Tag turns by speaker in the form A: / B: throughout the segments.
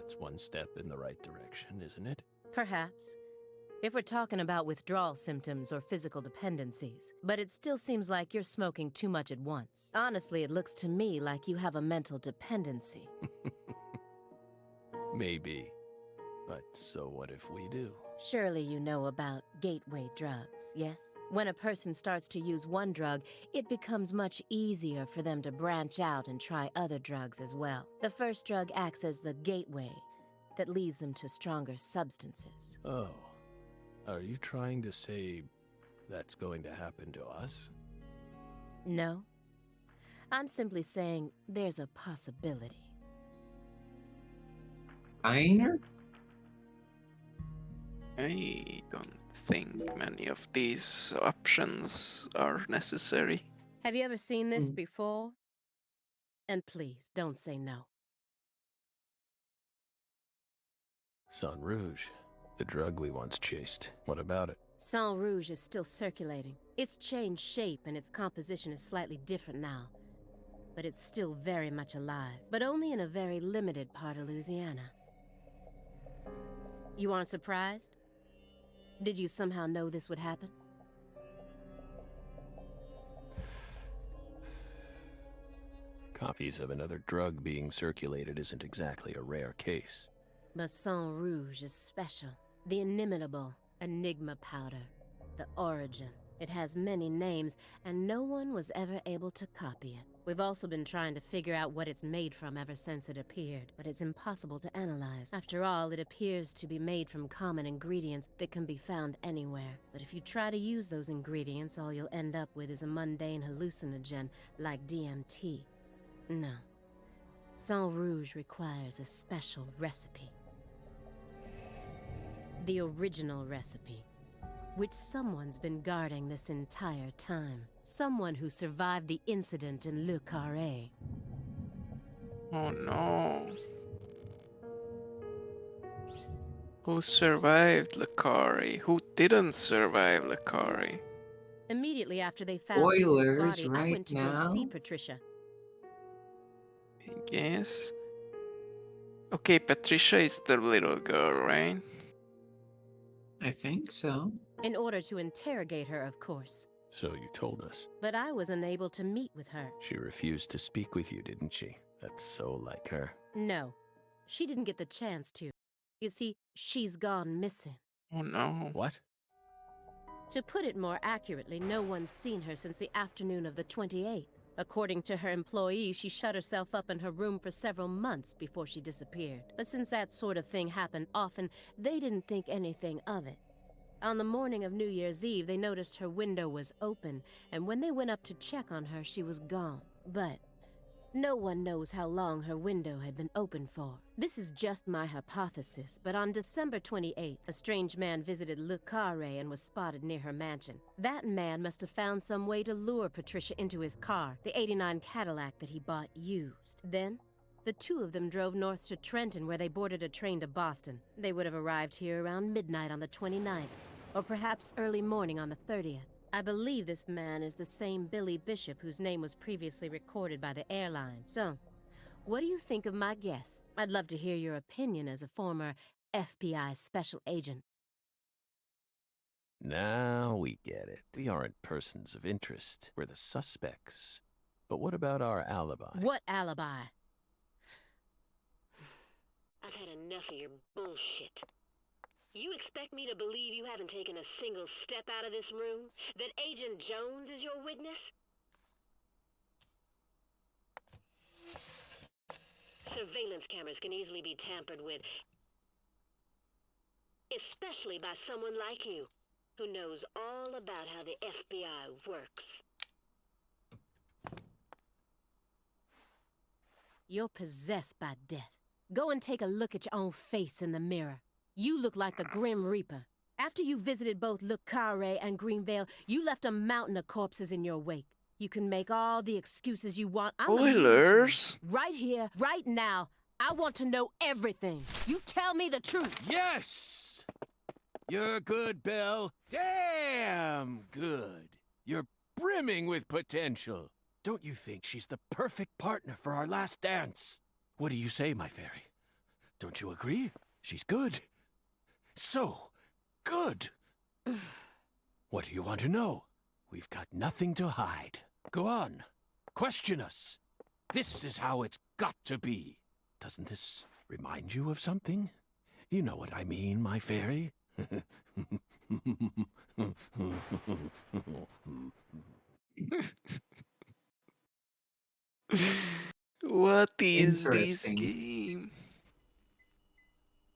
A: That's one step in the right direction, isn't it?
B: Perhaps. If we're talking about withdrawal symptoms or physical dependencies. But it still seems like you're smoking too much at once. Honestly, it looks to me like you have a mental dependency.
A: Maybe. But so what if we do?
B: Surely you know about gateway drugs, yes? When a person starts to use one drug, it becomes much easier for them to branch out and try other drugs as well. The first drug acts as the gateway that leads them to stronger substances.
A: Oh. Are you trying to say that's going to happen to us?
B: No. I'm simply saying there's a possibility.
C: Minor?
D: I don't think many of these options are necessary.
B: Have you ever seen this before? And please, don't say no.
A: Sang Rouge, the drug we once chased. What about it?
B: Sang Rouge is still circulating. It's changed shape and its composition is slightly different now. But it's still very much alive, but only in a very limited part of Louisiana. You aren't surprised? Did you somehow know this would happen?
A: Copies of another drug being circulated isn't exactly a rare case.
B: But Sang Rouge is special. The inimitable Enigma powder. The origin. It has many names, and no one was ever able to copy it. We've also been trying to figure out what it's made from ever since it appeared, but it's impossible to analyze. After all, it appears to be made from common ingredients that can be found anywhere. But if you try to use those ingredients, all you'll end up with is a mundane hallucinogen like DMT. No. Sang Rouge requires a special recipe. The original recipe, which someone's been guarding this entire time. Someone who survived the incident in Le Carré.
D: Oh no. Who survived Le Carré? Who didn't survive Le Carré?
B: Immediately after they found
C: Spoilers
B: Lisa's body, I
C: right
B: went to
C: now.
B: go see Patricia.
D: I guess. Okay, Patricia is the little girl, right?
C: I think so.
B: In order to interrogate her, of course.
A: So you told us.
B: But I was unable to meet with her.
A: She refused to speak with you, didn't she? That's so like her.
B: No, she didn't get the chance to. You see, she's gone missing.
D: Oh no.
A: What?
B: To put it more accurately, no one's seen her since the afternoon of the 28th. According to her employees, she shut herself up in her room for several months before she disappeared. But since that sort of thing happened often, they didn't think anything of it. On the morning of New Year's Eve, they noticed her window was open, and when they went up to check on her, she was gone. But no one knows how long her window had been open for. This is just my hypothesis, but on December 28th, a strange man visited Le Carré and was spotted near her mansion. That man must have found some way to lure Patricia into his car, the '89 Cadillac that he bought used. Then, the two of them drove north to Trenton, where they boarded a train to Boston. They would have arrived here around midnight on the 29th, or perhaps early morning on the 30th. I believe this man is the same Billy Bishop whose name was previously recorded by the airline. So, what do you think of my guess? I'd love to hear your opinion as a former FBI special agent.
A: Now we get it. We aren't persons of interest. We're the suspects. But what about our alibi?
B: What alibi?
E: I've had enough of your bullshit. You expect me to believe you haven't taken a single step out of this room? That Agent Jones is your witness? Surveillance cameras can easily be tampered with, especially by someone like you, who knows all about how the FBI works.
B: You're possessed by death. Go and take a look at your own face in the mirror. You look like the Grim Reaper. After you visited both Le Carré and Greenvale, you left a mountain of corpses in your wake. You can make all the excuses you want.
D: Spoilers?
B: Right here, right now. I want to know everything. You tell me the truth.
A: Yes! You're good, Belle. Damn good. You're brimming with potential. Don't you think she's the perfect partner for our last dance? What do you say, my fairy? Don't you agree? She's good. So good. What do you want to know? We've got nothing to hide. Go on. Question us. This is how it's got to be. Doesn't this remind you of something? You know what I mean, my fairy.
D: What is this
C: Interesting.
D: game?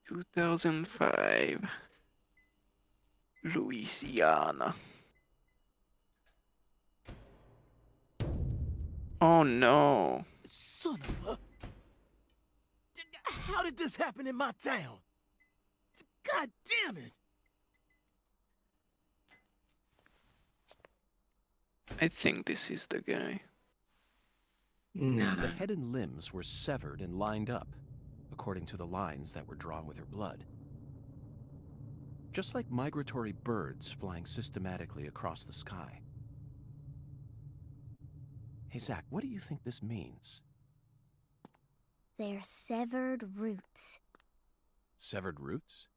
D: 2005. Louisiana. Oh no.
F: Son of a... How did this happen in my town? God damn it!
D: I think this is the guy.
C: Nah.
G: The head and limbs were severed and lined up, according to the lines that were drawn with her blood. Just like migratory birds flying systematically across the sky. Hey, Zach, what do you think this means?
H: They're severed roots.
G: Severed roots?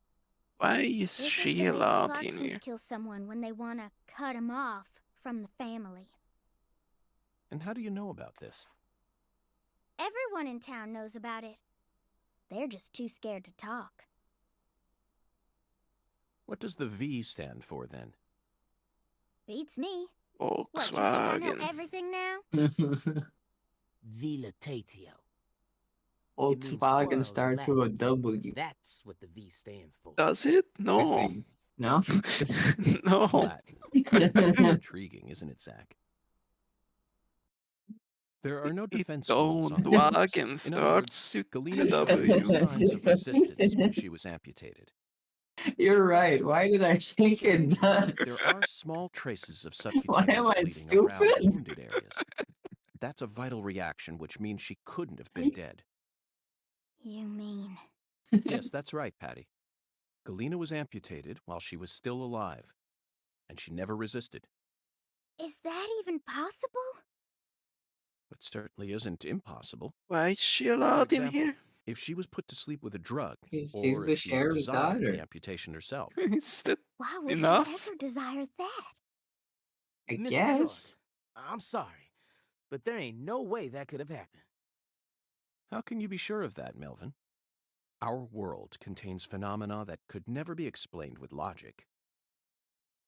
D: Why is
H: This is
D: she
H: the way
D: allowed in
H: Clarksons
D: here?
H: kill someone when they want to cut him off from the family.
G: And how do you know about this?
H: Everyone in town knows about it. They're just too scared to talk.
G: What does the V stand for, then?
H: Beats me. What, you think I know
D: Volkswagen.
H: everything now?
F: Vilitatio. It means
C: Volkswagen
F: quarrel in
C: starts
F: Latin.
C: with a W.
F: That's what the V stands for.
D: Does it?
C: I
D: No.
C: think. No?
D: No.
G: Latin. Intriguing, isn't it, Zach? There are no
D: It
G: defense schools on
D: don't
G: the roads.
D: wagon
G: In other words,
D: starts with
G: Galena
D: a
G: showed
D: W.
G: no signs of resistance when she was amputated.
C: You're right. Why did I think it
G: There
C: does?
G: are small traces of
C: Why am
G: subcutaneous
C: I
G: bleeding around the
C: stupid?
G: wounded areas. That's a vital reaction, which means she couldn't have been dead.
H: You mean...
G: Yes, that's right, Patty. Galena was amputated while she was still alive, and she never resisted.
H: Is that even possible?
G: It certainly isn't impossible.
D: Why is she
G: For
D: allowed in
G: example,
D: here?
G: if she was put to sleep with a drug,
C: She's
G: or
C: the
G: if she
C: sheriff's
G: desired
C: daughter.
G: the amputation herself.
D: Is that
H: Why would
D: enough?
H: she ever desire that?
C: I
F: Mr.
C: guess.
F: York, I'm sorry, but there ain't no way that could have happened.
G: How can you be sure of that, Melvin? Our world contains phenomena that could never be explained with logic.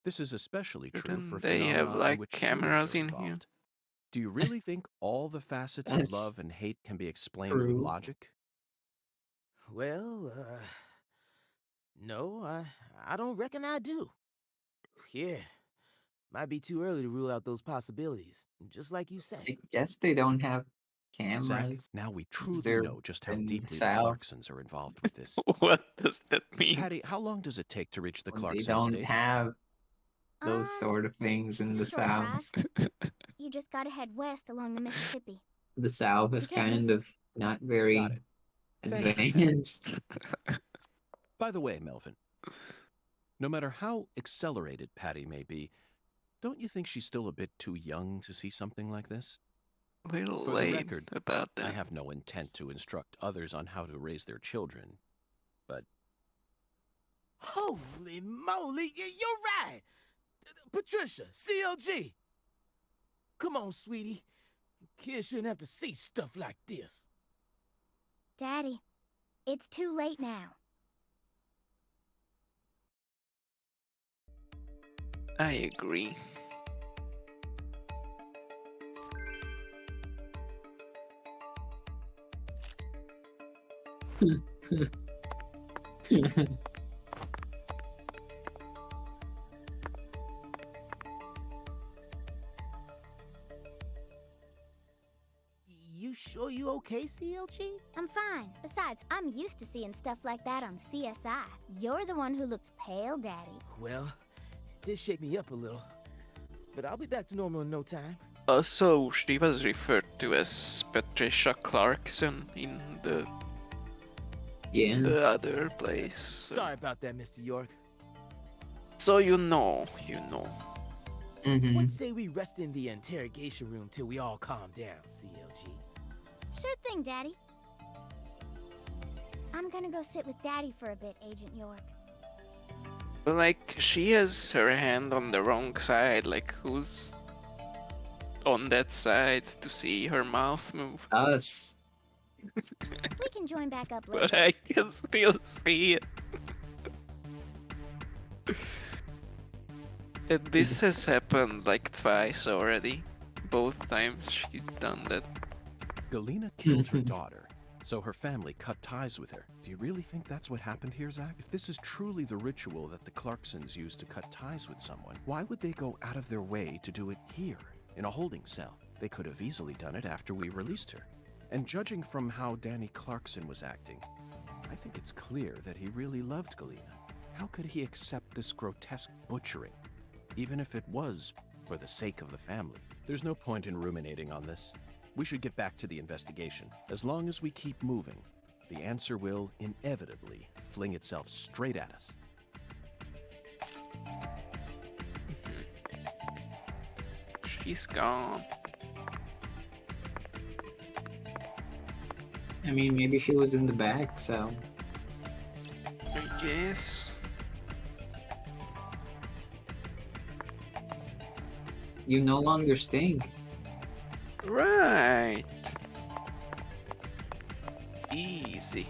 G: This is especially true for
D: Shouldn't they have,
G: phenomena in
D: like,
G: which
D: cameras
G: humans are
D: in here?
G: involved. Do you really think all the facets of
C: That's
G: love and hate can be explained with
C: true.
G: logic?
F: Well, no, I don't reckon I do. Yeah, might be too early to rule out those possibilities, just like you
C: I
F: say.
C: guess they don't have
G: Zach,
C: cameras.
G: now we
C: Is
G: truly
C: there
G: know just how
C: in the
G: deeply the
C: South?
G: Clarksons are involved with this.
D: What does that mean?
G: Patty, how long does it take to reach the
C: They
G: Clarkson
C: don't
G: estate?
C: have those
H: Um,
C: sort of things in
H: Just
C: the
H: a short
C: South.
H: drive. You just gotta head west along the Mississippi.
C: The South is
H: You can't
C: kind
H: miss
C: of not
G: Got
C: very
G: it. Thank you.
C: advanced.
G: By the way, Melvin, no matter how accelerated Patty may be, don't you think she's still a bit too young to see something like this?
D: Little
G: For the
D: late
G: record,
D: about
G: I
D: that.
G: have no intent to instruct others on how to raise their children, but
F: Holy moly, you're right! Patricia, CLG! Come on, sweetie. Kids shouldn't have to see stuff like this.
H: Daddy, it's too late now.
D: I agree.
F: You sure you okay, CLG?
H: I'm fine. Besides, I'm used to seeing stuff like that on CSI. You're the one who looks pale, Daddy.
F: Well, it did shake me up a little. But I'll be back to normal in no time.
D: Also, she was referred to as Patricia Clarkson in
C: Yeah.
D: the other place.
F: Sorry about that, Mr. York.
D: So you know.
C: Mm-hmm.
F: What say we rest in the interrogation room till we all calm down, CLG?
H: Sure thing, Daddy. I'm gonna go sit with Daddy for a bit, Agent York.
D: But like, she has her hand on the wrong side. Like, who's on that side to see her mouth move?
C: Us.
H: We can join back up
D: But
H: later.
D: I can still see it. And this has happened like twice already. Both times she's done that.
G: Galena killed her daughter, so her family cut ties with her. Do you really think that's what happened here, Zach? If this is truly the ritual that the Clarksons use to cut ties with someone, why would they go out of their way to do it here, in a holding cell? They could have easily done it after we released her. And judging from how Danny Clarkson was acting, I think it's clear that he really loved Galena. How could he accept this grotesque butchering, even if it was for the sake of the family? There's no point in ruminating on this. We should get back to the investigation. As long as we keep moving, the answer will inevitably fling itself straight at us.
D: She's gone.
C: I mean, maybe she was in the back, so.
D: I guess.
C: You no longer stink.
D: Right. Easy.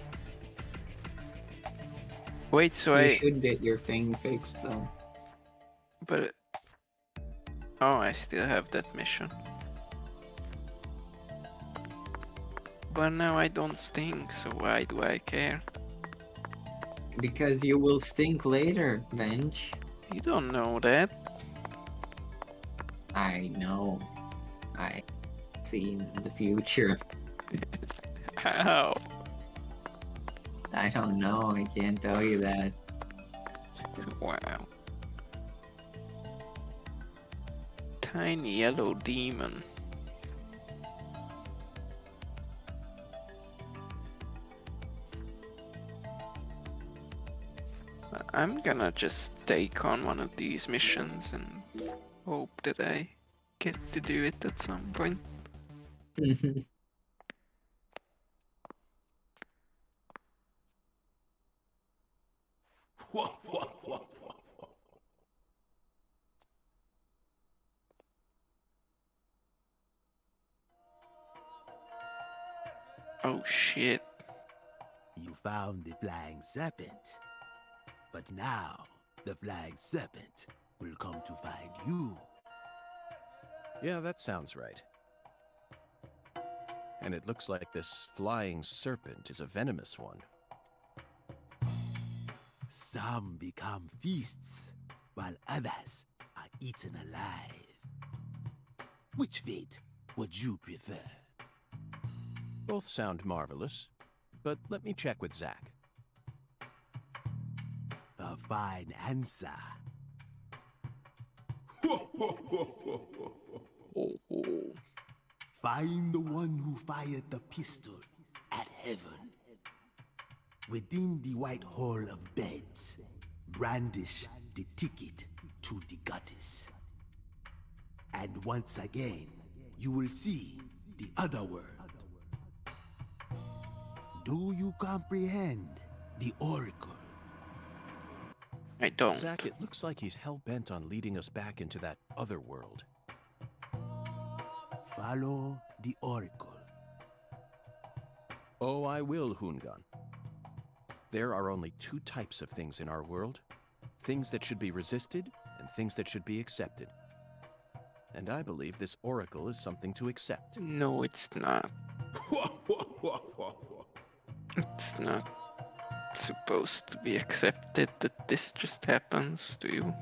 D: Wait, so
C: You
D: I.
C: should get your thing fixed, though.
D: But. Oh, I still have that mission. But now I don't stink, so why do I care?
C: Because you will stink later, Bench.
D: You don't know that.
C: I know. I see in the future.
D: How?
C: I don't know. I can't tell you that.
D: Wow. Tiny yellow demon. I'm gonna just take on one of these missions and hope that I get to do it at some point. Oh shit.
F: You found the flying serpent. But now, the flying serpent will come to find you.
G: Yeah, that sounds right. And it looks like this flying serpent is a venomous one.
F: Some become feasts, while others are eaten alive. Which fate would you prefer?
G: Both sound marvelous, but let me check with Zach.
F: A fine answer. Find the one who fired the pistol at heaven. Within the white hall of beds, brandish the ticket to the goddess. And once again, you will see the other world. Do you comprehend the oracle?
D: I don't.
G: Zach, it looks like he's hell-bent on leading us back into that other world.
F: Follow the oracle.
G: Oh, I will, Hungan. There are only two types of things in our world. Things that should be resisted, and things that should be accepted. And I believe this oracle is something to accept.
D: No, it's not. It's not supposed to be accepted that this just happens to you.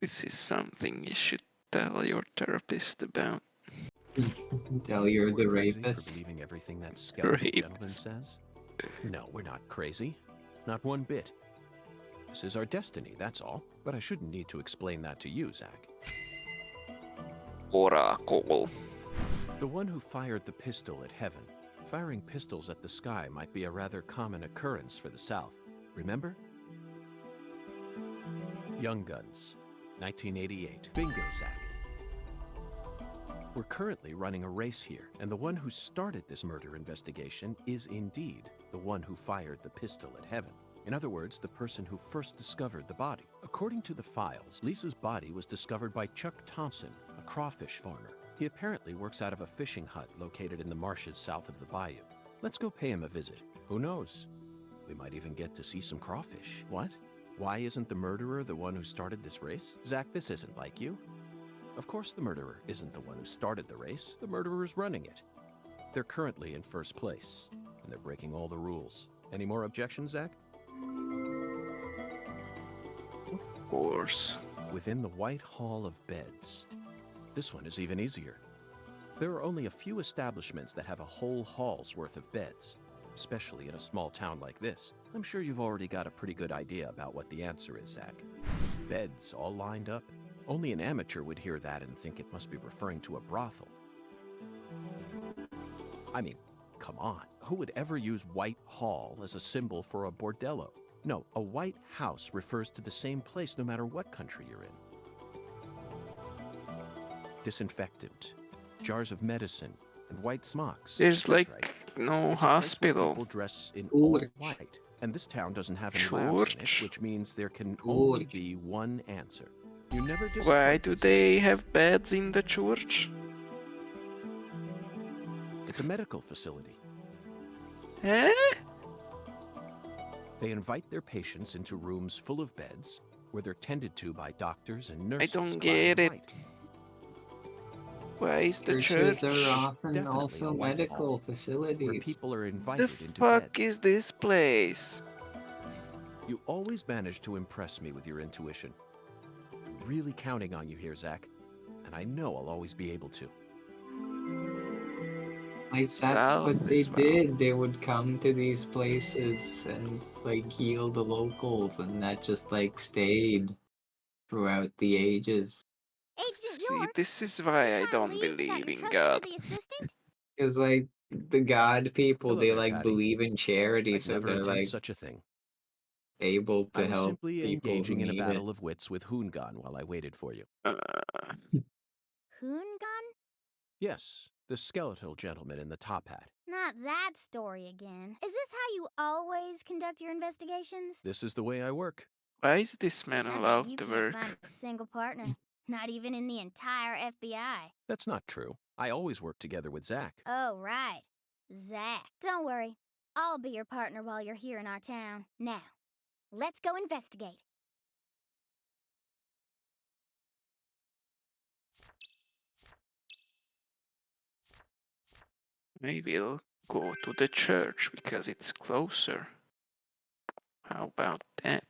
D: This is something you should tell your therapist about.
C: Tell you're the
G: Crazy
C: rapist.
G: For believing everything that skeletal
D: Rapist.
G: gentleman says? No, we're not crazy. Not one bit. This is our destiny, that's all. But I shouldn't need to explain that to you, Zach.
D: Oracle.
G: The one who fired the pistol at heaven. Firing pistols at the sky might be a rather common occurrence for the South. Remember? Young Guns, 1988. Bingo, Zach. We're currently running a race here, and the one who started this murder investigation is indeed the one who fired the pistol at Heaven. In other words, the person who first discovered the body. According to the files, Lisa's body was discovered by Chuck Thompson, a crawfish farmer. He apparently works out of a fishing hut located in the marshes south of the bayou. Let's go pay him a visit. Who knows? We might even get to see some crawfish. What? Why isn't the murderer the one who started this race? Zach, this isn't like you. Of course the murderer isn't the one who started the race. The murderer's running it. They're currently in first place, and they're breaking all the rules. Any more objections, Zach?
D: Of course.
G: Within the White Hall of Beds. This one is even easier. There are only a few establishments that have a whole hall's worth of beds, especially in a small town like this. I'm sure you've already got a pretty good idea about what the answer is, Zach. Beds all lined up. Only an amateur would hear that and think it must be referring to a brothel. I mean, come on. Who would ever use White Hall as a symbol for a bordello? No, a White House refers to the same place no matter what country you're in. Disinfectant, jars of medicine, and white smocks.
D: There's
G: That's
D: like
G: right.
D: no
G: It's a place where
D: hospital.
G: people dress in all
C: Church.
G: white, and this town doesn't have any labs in it,
D: Church.
G: which means there can only
C: Church.
G: be one answer. You never
D: Why
G: disappoint,
D: do
G: Zach.
D: they have beds in the church?
G: It's a medical facility.
D: Eh?
G: They invite their patients into rooms full of beds where they're tended to by doctors and nurses.
D: don't
G: clad
D: get
G: in
D: it.
G: white.
D: Why is the
C: Churches
D: church?
C: are often
G: Definitely
C: also
G: a White
C: medical
G: Hall, where
C: facilities.
G: people are
D: The
G: invited into
D: fuck
G: beds.
D: is this place?
G: You always manage to impress me with your intuition. I'm really counting on you here, Zach, and I know I'll always be able to.
C: Like, that's
D: South
C: what they
D: as well.
C: did. They would come to these places and like heal the locals, and that just like stayed throughout the ages.
H: Agent
D: See,
H: York,
D: this is why I
H: trying to
D: don't
H: leave? Got
D: believe in
H: entrusted
D: God.
H: to the assistant?
C: Because like the god people,
G: Hello
C: they
G: there,
C: like
G: Patty.
C: believe in charity,
G: I'd
C: so
G: never
C: they're
G: attempt
C: like
G: such a thing.
C: able
G: I
C: to
G: was
C: help
G: simply
C: people who
G: engaging in a
C: need it.
G: battle of wits with Hoongan while I waited for you.
H: Hoongun?
G: Yes, the skeletal gentleman in the top hat.
H: Not that story again. Is this how you always conduct your investigations?
G: This is the way I work.
D: Why is this man
H: I bet
D: allowed
H: you
D: to
H: can't
D: work?
H: find a single partner. Not even in the entire FBI.
G: That's not true. I always work together with Zach.
H: Oh, right. Zach. Don't worry. I'll be your partner while you're here in our town. Now, let's go investigate.
D: Maybe we'll go to the church because it's closer. How about that?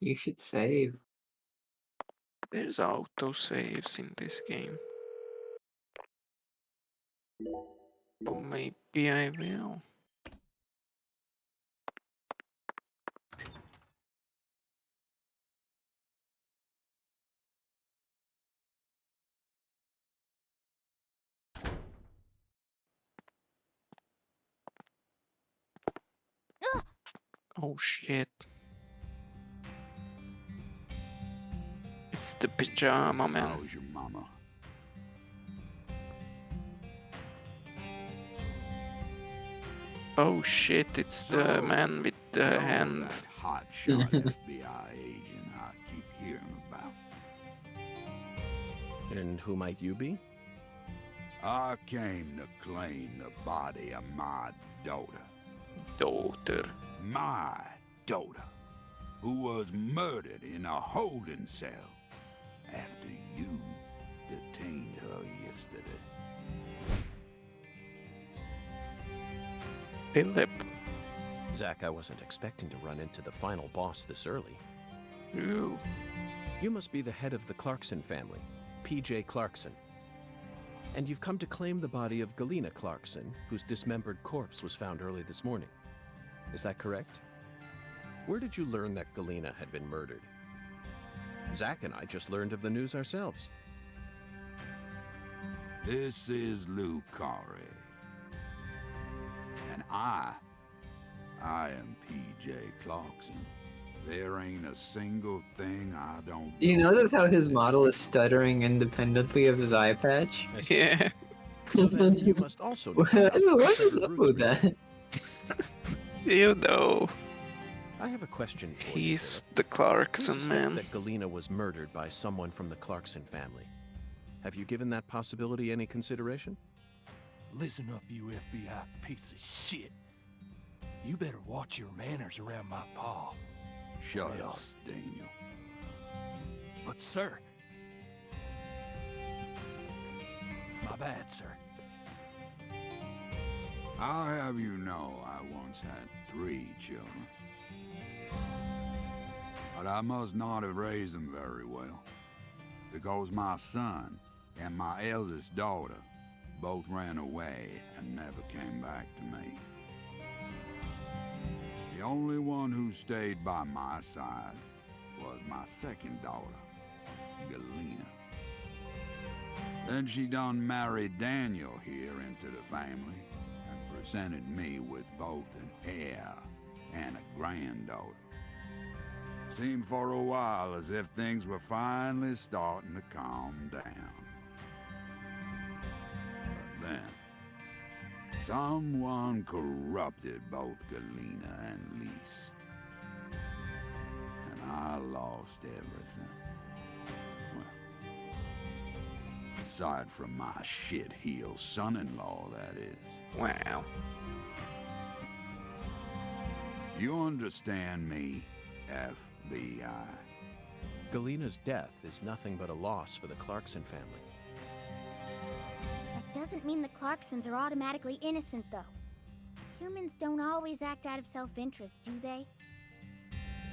C: You should save.
D: There's auto saves in this game. But maybe I will. Oh shit. It's the pajama man.
A: How's your mama?
D: Oh shit, it's the man with the
A: You're
D: hand.
A: that hotshot FBI agent I keep hearing about.
G: And who might you be?
A: I came to claim the body of my daughter.
D: Daughter.
A: My daughter, who was murdered in a holding cell after you detained her yesterday.
D: Philip.
G: Zach, I wasn't expecting to run into the final boss this early.
D: Ooh.
G: You must be the head of the Clarkson family, P.J. Clarkson. And you've come to claim the body of Galena Clarkson, whose dismembered corpse was found early this morning. Is that correct? Where did you learn that Galena had been murdered? Zach and I just learned of the news ourselves.
A: This is Lucari. And I am P.J. Clarkson,
I: There ain't a single thing I don't
C: Do you
I: know
C: notice how his
I: about
C: model is stuttering independently of his eye patch?
G: I see.
D: Yeah.
G: So then you must also know
C: What
G: about
C: what is
G: Professor
C: up with
G: Rootsman.
C: that?
D: You know,
G: I have a question for you,
D: he's
G: Philip.
D: the
G: We
D: Clarkson
G: suspect
D: man.
G: that Galena was murdered by someone from the Clarkson family. Have you given that possibility any consideration?
A: Listen up, you FBI piece of shit. You better watch your manners around my pa.
I: Shut up,
A: Else.
I: Daniel.
A: But, sir... My bad, sir.
I: I'll have you know I once had 3 children. But I must not have raised them very well, because my son and my eldest daughter both ran away and never came back to me. The only one who stayed by my side was my second daughter, Galena. Then she done married Daniel here into the family and presented me with both an heir and a granddaughter. Seemed for a while as if things were finally starting to calm down. But then, someone corrupted both Galena and Lise. And I lost everything. Aside from my shit-heel son-in-law, that is.
D: Wow.
I: You understand me, FBI?
G: Galena's death is nothing but a loss for the Clarkson family.
H: That doesn't mean the Clarksons are automatically innocent, though. Humans don't always act out of self-interest, do they?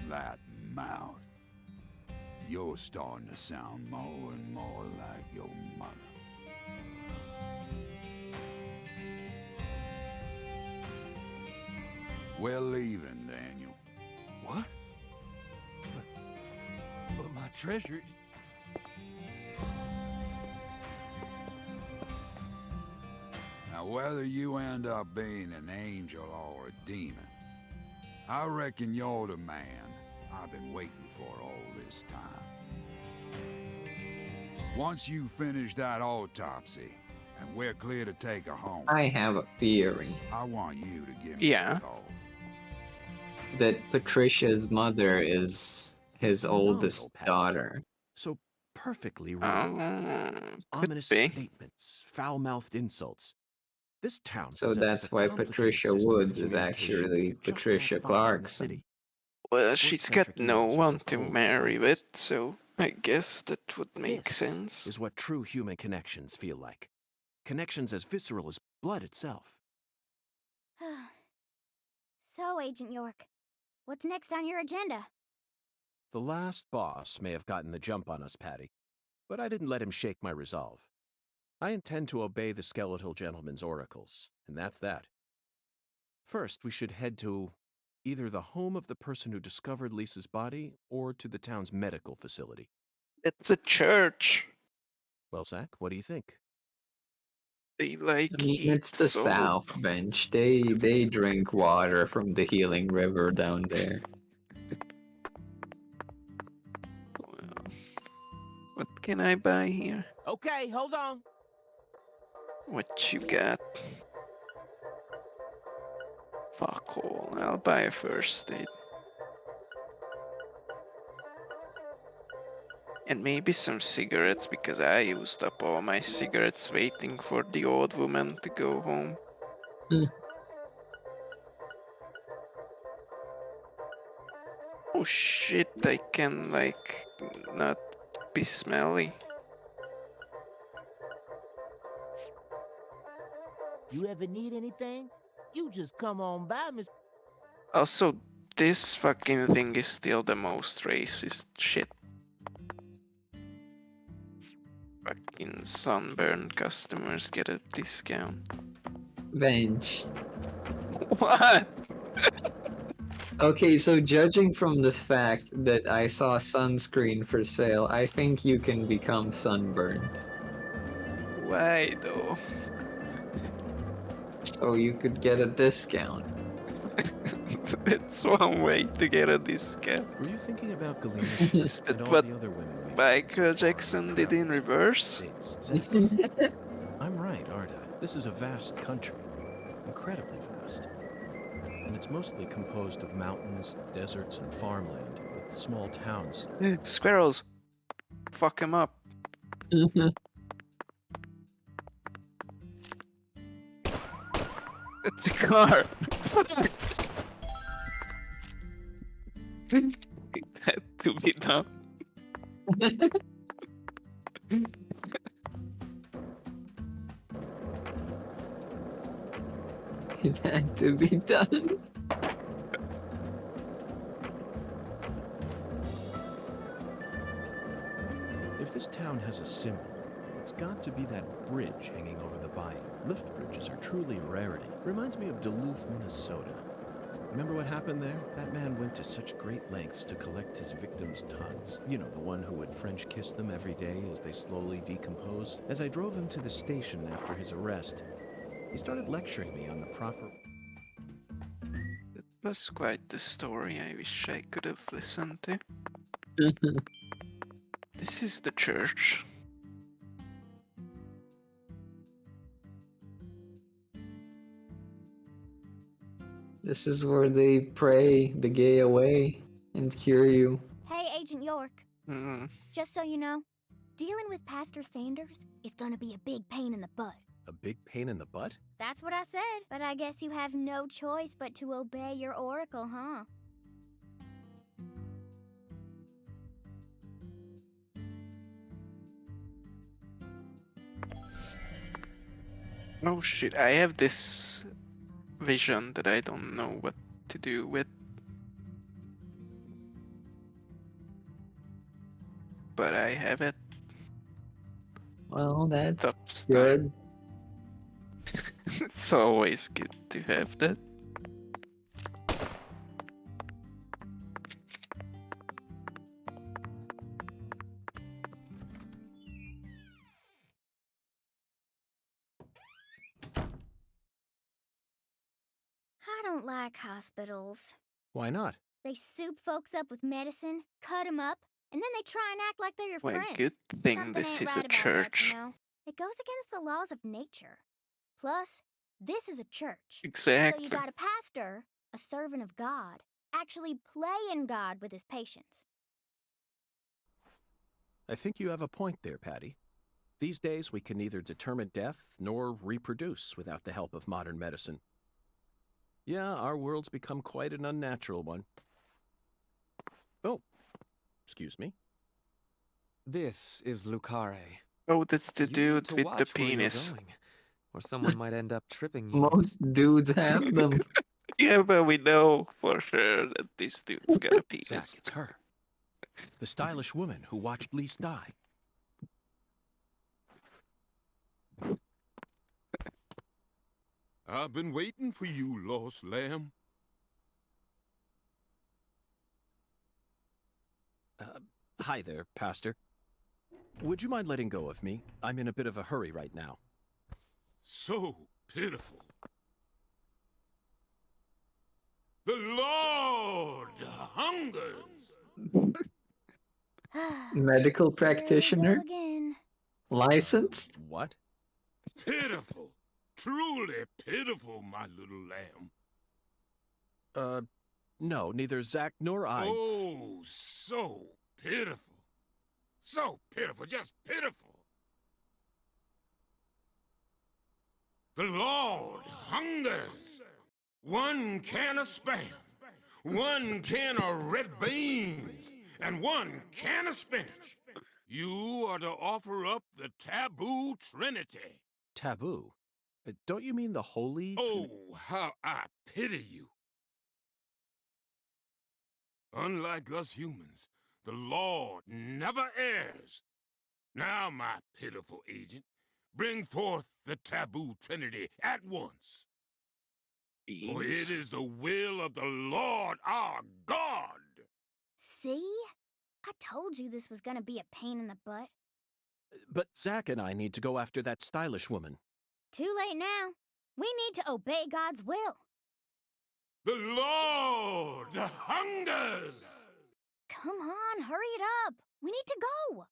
I: That mouth. You're starting to sound more and more like your mother. We're leaving, Daniel.
A: What? But my treasure...
I: Now, whether you end up being an angel or a demon, I reckon you're the man I've been waiting for all this time. Once you finish that autopsy, and we're clear to take her home,
C: I have a theory
I: I want you to give me
D: Yeah.
I: a call.
C: that Patricia's mother is his
G: Phenomenal,
C: oldest
G: Patty.
C: daughter.
G: So perfectly real.
D: Could
G: Ominous
D: be.
G: statements, foul-mouthed insults. This town
C: So
G: possesses
C: that's
G: a
C: why
G: complicated
C: Patricia
G: system of
C: Woods is
G: communication
C: actually
G: you just don't
C: Patricia
G: find in the
C: Clarkson.
G: city.
D: Well, she's got
G: Word-centric
D: no
G: use is
D: one
G: a
D: to
G: code
D: marry
G: of
D: with,
G: office.
D: so I guess that would make
G: This
D: sense.
G: is what true human connections feel like. Connections as visceral as blood itself.
H: So, Agent York, what's next on your agenda?
G: The last boss may have gotten the jump on us, Patty, but I didn't let him shake my resolve. I intend to obey the skeletal gentleman's oracles, and that's that. First, we should head to either the home of the person who discovered Lisa's body or to the town's medical facility.
D: It's a church.
G: Well, Zach, what do you think?
D: They like
C: I mean,
D: eat
C: it's the
D: soap.
C: South Bench. They drink water from the healing river down there.
D: Well, what can I buy here?
J: Okay, hold on.
D: What you got? Fuck all. I'll buy a first aid. And maybe some cigarettes, because I used up all my cigarettes waiting for the old woman to go home. Oh shit, I can like not be smelly.
J: You ever need anything? You just come on by, Miss.
D: Also, this fucking thing is still the most racist shit. Fucking sunburned customers get a discount.
C: Bench.
D: What?
C: Okay, so judging from the fact that I saw sunscreen for sale, I think you can become sunburned.
D: Why though?
C: So you could get a discount.
D: It's one way to get a discount.
G: Were you thinking about Galena
D: Is
G: and
D: that
G: all
D: what
G: the other women we've
D: Michael
G: seen so far
D: Jackson did in
G: throughout the
D: reverse?
G: States? Zach, I'm right, aren't I? This is a vast country. Incredibly vast. And it's mostly composed of mountains, deserts, and farmland, with small towns.
D: Squirrels. Fuck him up. It's a car. It had to be done.
C: It had to be done.
G: If this town has a symbol, it's got to be that bridge hanging over the bayou. Lift bridges are truly a rarity. Reminds me of Duluth, Minnesota. Remember what happened there? That man went to such great lengths to collect his victims' tongues. You know, the one who would French kiss them every day as they slowly decomposed. As I drove him to the station after his arrest, he started lecturing me on the proper...
D: It was quite the story I wish I could have listened to. This is the church.
C: This is where they pray the gay away and cure you.
H: Hey, Agent York.
D: Mm.
H: Just so you know, dealing with Pastor Sanders is gonna be a big pain in the butt.
G: A big pain in the butt?
H: That's what I said. But I guess you have no choice but to obey your oracle, huh?
D: Oh shit, I have this vision that I don't know what to do with. But I have it.
C: Well, that's
D: Stops
C: good.
D: It's always good to have that.
H: I don't like hospitals.
G: Why not?
H: They soup folks up with medicine, cut 'em up, and then they try and act like they're your
D: Well,
H: friends.
D: good thing
H: Something
D: this
H: ain't
D: is
H: right
D: a
H: about that,
D: church.
H: you know? It goes against the laws of nature. Plus, this is a church. So
D: Exactly.
H: you got a pastor, a servant of God, actually playing God with his patients.
G: I think you have a point there, Patty. These days, we can neither determine death nor reproduce without the help of modern medicine. Yeah, our world's become quite an unnatural one. Oh, excuse me.
K: This is Lucare.
D: Oh, that's the
K: You need
D: dude
K: to
D: with the
K: watch where you're
D: penis.
K: going, or someone might end up tripping you.
C: Most dudes have them.
D: Yeah, but we know for sure that this dude's got a penis.
G: Zach, it's her. The stylish woman who watched Lise die.
L: I've been waiting for you, lost lamb.
G: Hi there, Pastor. Would you mind letting go of me? I'm in a bit of a hurry right now.
L: So pitiful. The Lord hungers.
C: Medical
H: Here we go
C: practitioner?
H: again.
C: Licensed?
G: What?
L: Pitiful. Truly pitiful, my little lamb.
G: No, neither Zach nor I...
L: Oh, so pitiful. So pitiful, just pitiful. The Lord hungers. 1 can of Spam, 1 can of red beans, and 1 can of spinach. You are to offer up the taboo trinity.
G: Taboo? Don't you mean the holy...
L: Oh, how I pity you. Unlike us humans, the Lord never errs. Now, my pitiful agent, bring forth the taboo trinity at once. For it is the will of the Lord our God.
H: See? I told you this was gonna be a pain in the butt.
G: But Zach and I need to go after that stylish woman.
H: Too late now. We need to obey God's will.
L: The Lord hungers!
H: Come on, hurry it up. We need to go.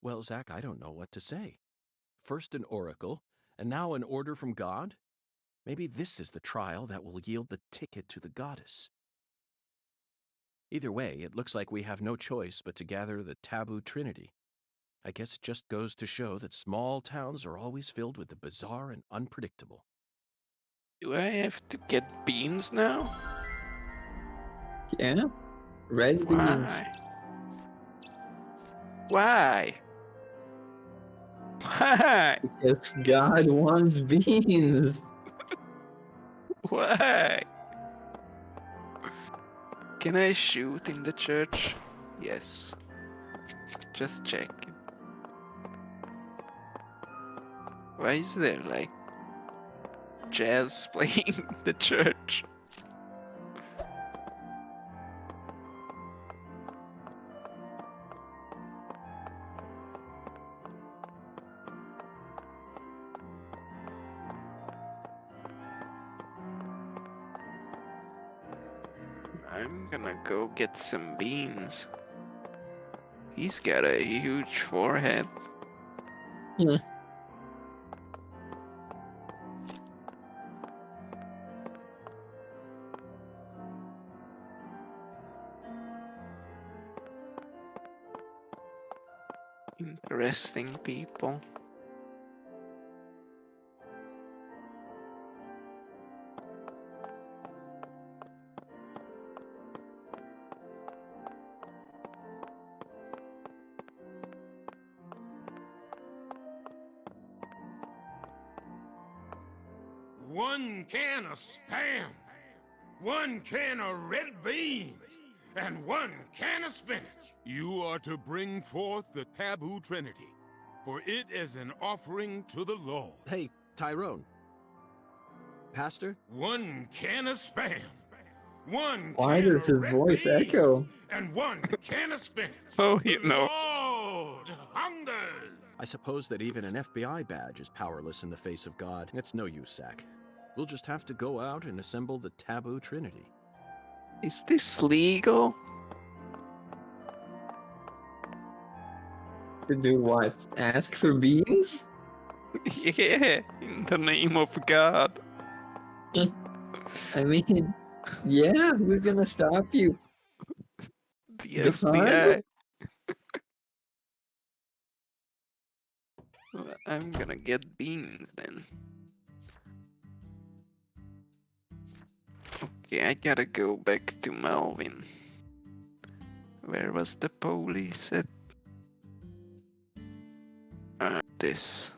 G: Well, Zach, I don't know what to say. First an oracle, and now an order from God? Maybe this is the trial that will yield the ticket to the goddess. Either way, it looks like we have no choice but to gather the taboo trinity. I guess it just goes to show that small towns are always filled with the bizarre and unpredictable.
D: Do I have to get beans now?
C: Yeah. Red beans.
D: Why? Why?
C: Because God wants beans.
D: Why? Can I shoot in the church? Yes. Just checking. Why is there like jazz playing in the church? I'm gonna go get some beans. He's got a huge forehead.
C: Yeah.
D: Interesting people.
L: One can of Spam, one can of red beans, and one can of spinach. You are to bring forth the taboo trinity, for it is an offering to the Lord.
G: Hey, Tyrone. Pastor?
L: One can of Spam, one
C: Why
L: can
C: does
L: of
C: his
L: red
C: voice
L: beans,
C: echo?
L: and one can of spinach.
D: Oh, you
L: The
D: know.
L: Lord hungers.
G: I suppose that even an FBI badge is powerless in the face of God. It's no use, Zach. We'll just have to go out and assemble the taboo trinity.
D: Is this legal?
C: To do what? Ask for beans?
D: Yeah, in the name of God.
C: I mean, yeah, who's gonna stop you?
D: The
C: God?
D: FBI. Well, I'm gonna get beans then. Okay, I gotta go back to Melvin. Where was the police at? This.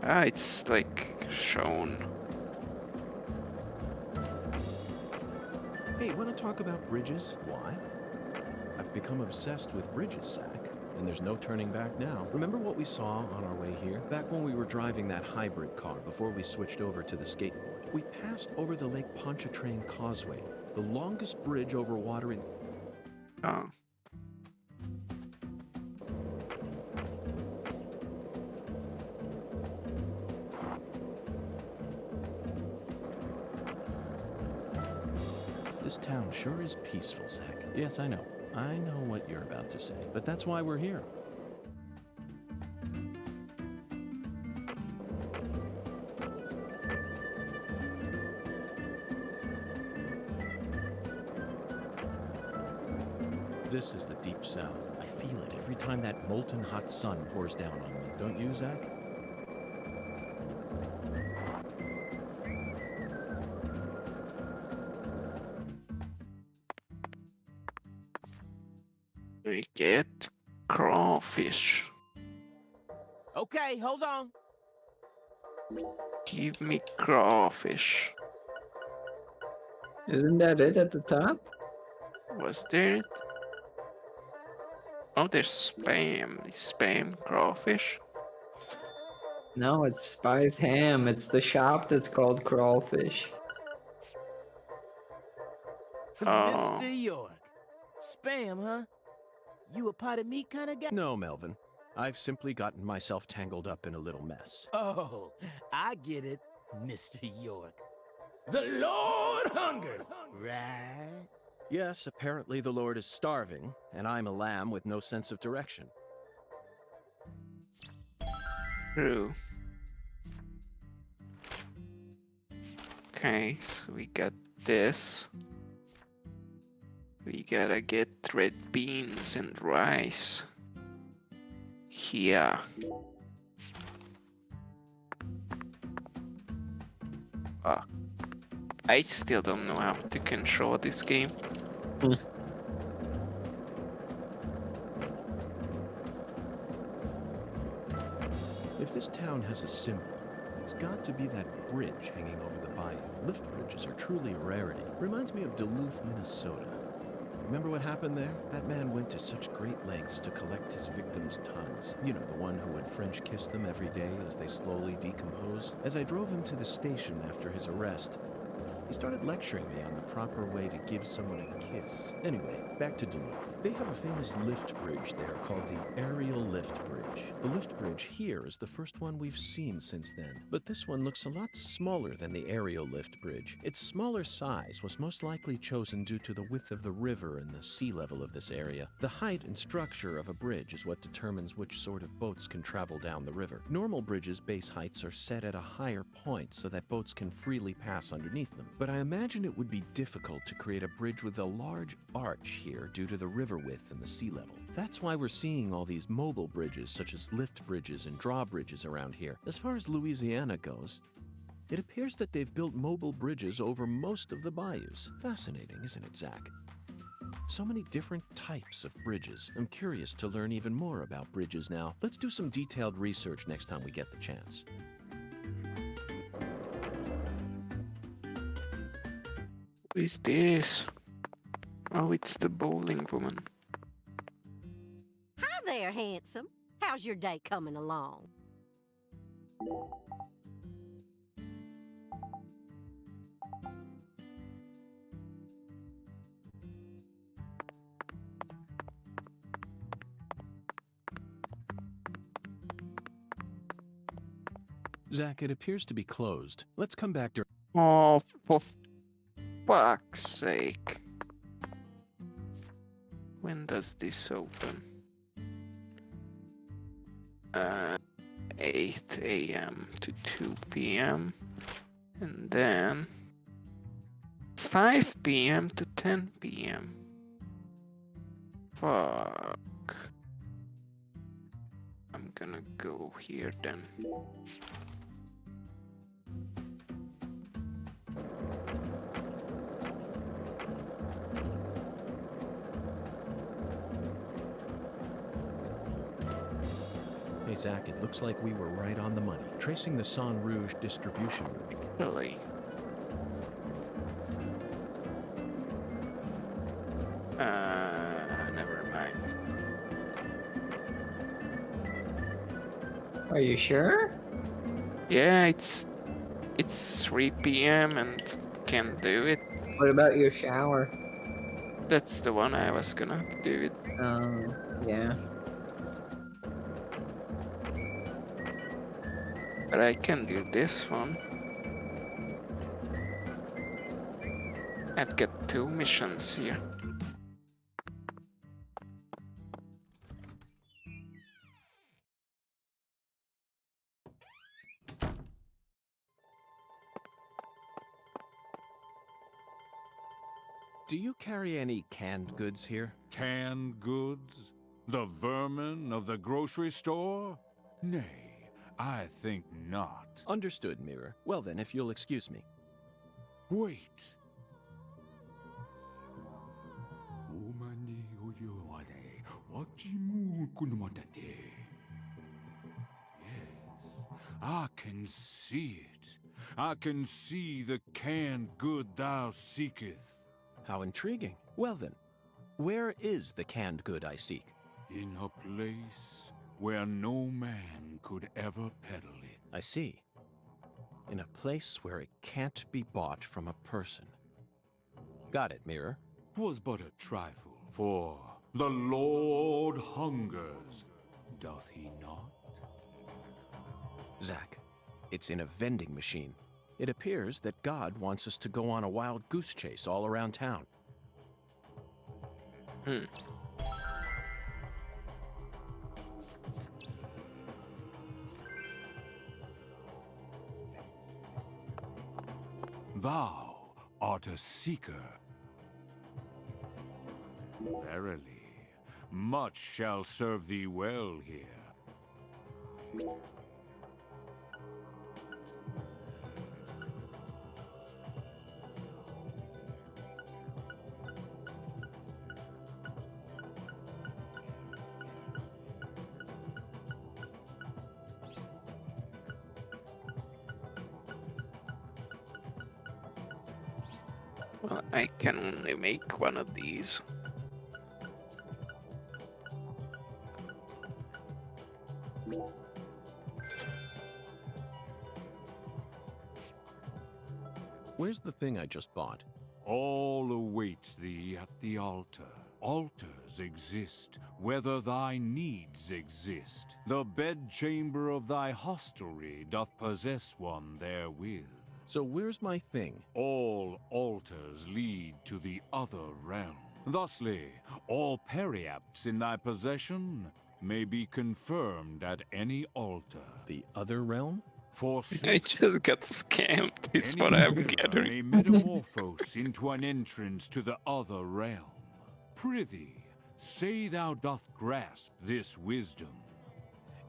D: It's like shown.
G: Hey, want to talk about bridges? Why? I've become obsessed with bridges, Zach. And there's no turning back now. Remember what we saw on our way here? Back when we were driving that hybrid car before we switched over to the skateboard. We passed over the Lake Pontchartrain Causeway, the longest bridge over water in...
D: Oh.
G: This town sure is peaceful, Zach. Yes, I know. I know what you're about to say, but that's why we're here. This is the Deep South. I feel it every time that molten hot sun pours down on me. Don't you, Zach?
D: I get crawfish.
J: Okay, hold on.
D: Give me crawfish.
C: Isn't that it at the top?
D: Was there? Oh, there's spam. Is spam crawfish?
C: No, it's Spiced Ham. It's the shop that's called Crawfish.
D: Oh.
J: Mr. York. Spam, huh? You a pot of meat kind of guy?
G: No, Melvin. I've simply gotten myself tangled up in a little mess.
J: Oh, I get it, Mr. York. The Lord hungers, right?
G: Yes, apparently the Lord is starving, and I'm a lamb with no sense of direction.
D: True. Okay, so we got this. We gotta get red beans and rice. Here. I still don't know how to control this game.
G: If this town has a symbol, it's got to be that bridge hanging over the bayou. Lift bridges are truly a rarity. Reminds me of Duluth, Minnesota. Remember what happened there? That man went to such great lengths to collect his victims' tongues. You know, the one who would French kiss them every day as they slowly decompose. As I drove him to the station after his arrest, he started lecturing me on the proper way to give someone a kiss. Anyway, back to Duluth. They have a famous lift bridge there called the Aerial Lift Bridge. The lift bridge here is the first one we've seen since then, but this one looks a lot smaller than the Aerial Lift Bridge. Its smaller size was most likely chosen due to the width of the river and the sea level of this area. The height and structure of a bridge is what determines which sort of boats can travel down the river. Normal bridges' base heights are set at a higher point so that boats can freely pass underneath them. But I imagine it would be difficult to create a bridge with a large arch here due to the river width and the sea level. That's why we're seeing all these mobile bridges such as lift bridges and drawbridges around here. As far as Louisiana goes, it appears that they've built mobile bridges over most of the bayous. Fascinating, isn't it, Zach? So many different types of bridges. I'm curious to learn even more about bridges now. Let's do some detailed research next time we get the chance.
D: Who is this? Oh, it's the bowling woman.
M: Hi there, handsome. How's your day coming along?
G: Zach, it appears to be closed. Let's come back to...
D: Oh, for fuck's sake. When does this open? 8 a.m. to 2 p.m. And then 5 p.m. to 10 p.m. Fuck. I'm gonna go here then.
G: Hey, Zach, it looks like we were right on the money, tracing the San Rouge distribution route.
D: Really? Never mind.
C: Are you sure?
D: Yeah, it's 3 p.m. and can't do it.
C: What about your shower?
D: That's the one I was gonna do it.
C: Oh, yeah.
D: But I can do this one. I've got 2 missions here.
G: Do you carry any canned goods here?
I: Canned goods? The vermin of the grocery store? Nay, I think not.
G: Understood, Mirror. Well then, if you'll excuse me.
I: Wait. Yes, I can see it. I can see the canned good thou seeketh.
G: How intriguing. Well then, where is the canned good I seek?
I: In a place where no man could ever peddle it.
G: I see. In a place where it can't be bought from a person. Got it, Mirror.
I: 'Twas but a trifle, for the Lord hungers.
L: doth he not?
G: Zack, it's in a vending machine. It appears that God wants us to go on a wild goose chase all around town.
L: Thou art a seeker. Verily, much shall serve thee well here.
D: Well, I can only make one of these.
G: Where's the thing I just bought?
L: All awaits thee at the altar. Altars exist, whether thy needs exist. The bedchamber of thy hostelry doth possess one therewith.
G: So where's my thing?
L: All altars lead to the other realm. Thusly, all periapts in thy possession may be confirmed at any altar.
G: The other realm?
D: I just got scammed, is
L: Any
D: what I'm
L: mirror
D: gathering.
L: may metamorphose into an entrance to the other realm. Prithee, say thou doth grasp this wisdom.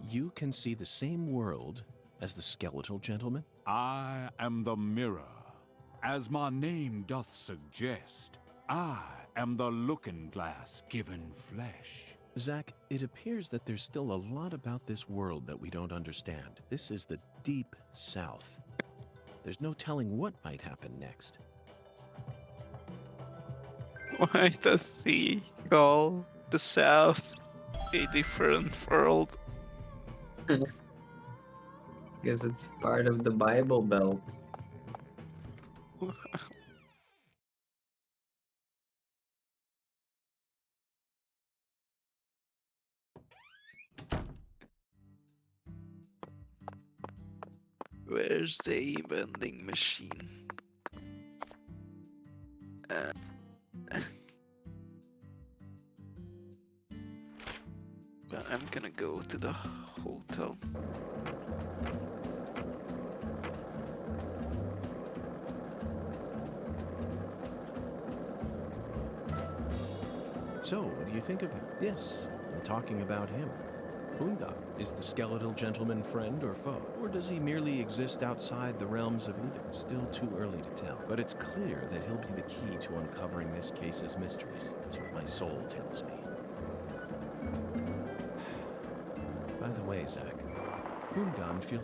G: You can see the same world as the skeletal gentleman?
L: I am the mirror. As my name doth suggest, I am the looking glass given flesh.
G: Zack, it appears that there's still a lot about this world that we don't understand. This is the deep south. There's no telling what might happen next.
D: Why does he call the South a different world?
C: Because it's part of the Bible Belt.
D: Where's the vending machine? Well, I'm gonna go to the hotel.
G: So, what do you think of him? Yes, I'm talking about him. Boondock, is the skeletal gentleman friend or foe? Or does he merely exist outside the realms of either? Still too early to tell. But it's clear that he'll be the key to uncovering this case's mysteries. That's what my soul tells me. By the way, Zack, Boondock feels...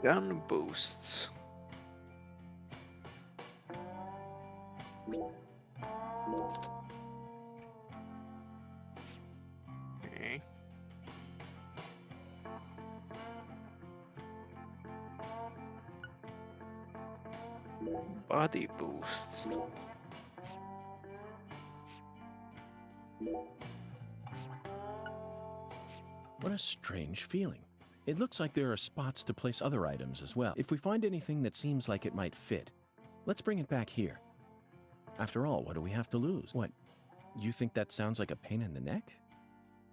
D: Gun boosts. Okay. Body boosts.
G: What a strange feeling. It looks like there are spots to place other items as well. If we find anything that seems like it might fit, let's bring it back here. After all, what do we have to lose? What, you think that sounds like a pain in the neck?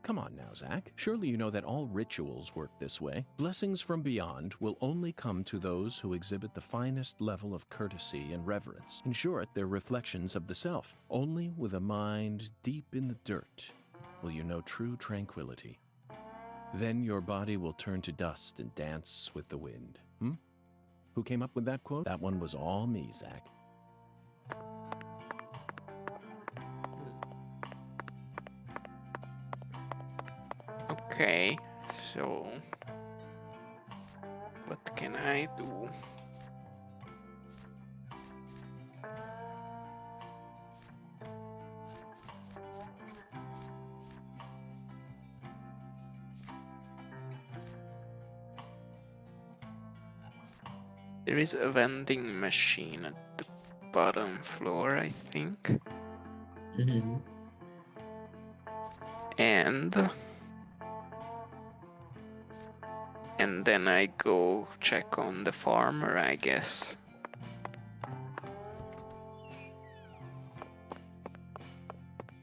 G: Come on now, Zack. Surely you know that all rituals work this way. Blessings from beyond will only come to those who exhibit the finest level of courtesy and reverence. In short, they're reflections of the self. Only with a mind deep in the dirt will you know true tranquility. Then your body will turn to dust and dance with the wind. Who came up with that quote? That one was all me, Zach.
D: Okay, so what can I do? There is a vending machine at the bottom floor, I think. And then I go check on the farmer, I guess.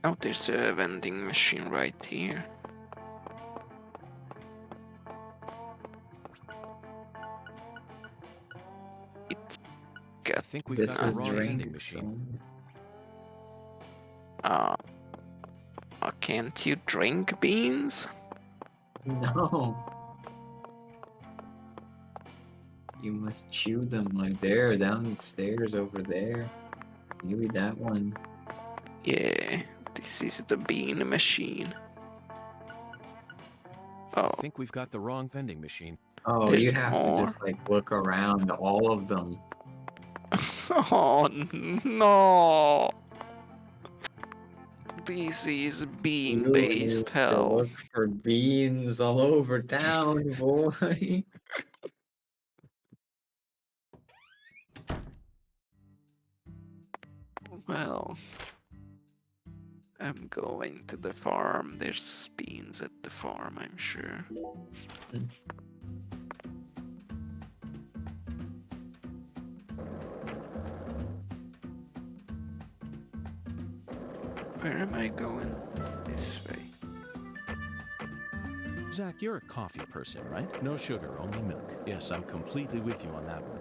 D: Oh, there's a vending machine right here.
G: I think we've got the wrong vending machine.
D: Can't you drink beans?
C: No. You must chew them like there, downstairs over there. Maybe that one.
D: Yeah, this is the bean machine. Oh.
G: I think we've got the wrong vending machine.
C: Oh,
D: There's
C: you have
D: more.
C: to just like look around all of them.
D: Oh no! This is bean-based hell.
C: Look for beans all over town, boy.
D: Well, I'm going to the farm. There's beans at the farm, I'm sure. Where am I going? This way.
G: Zach, you're a coffee person, right? No sugar, only milk. Yes, I'm completely with you on that one.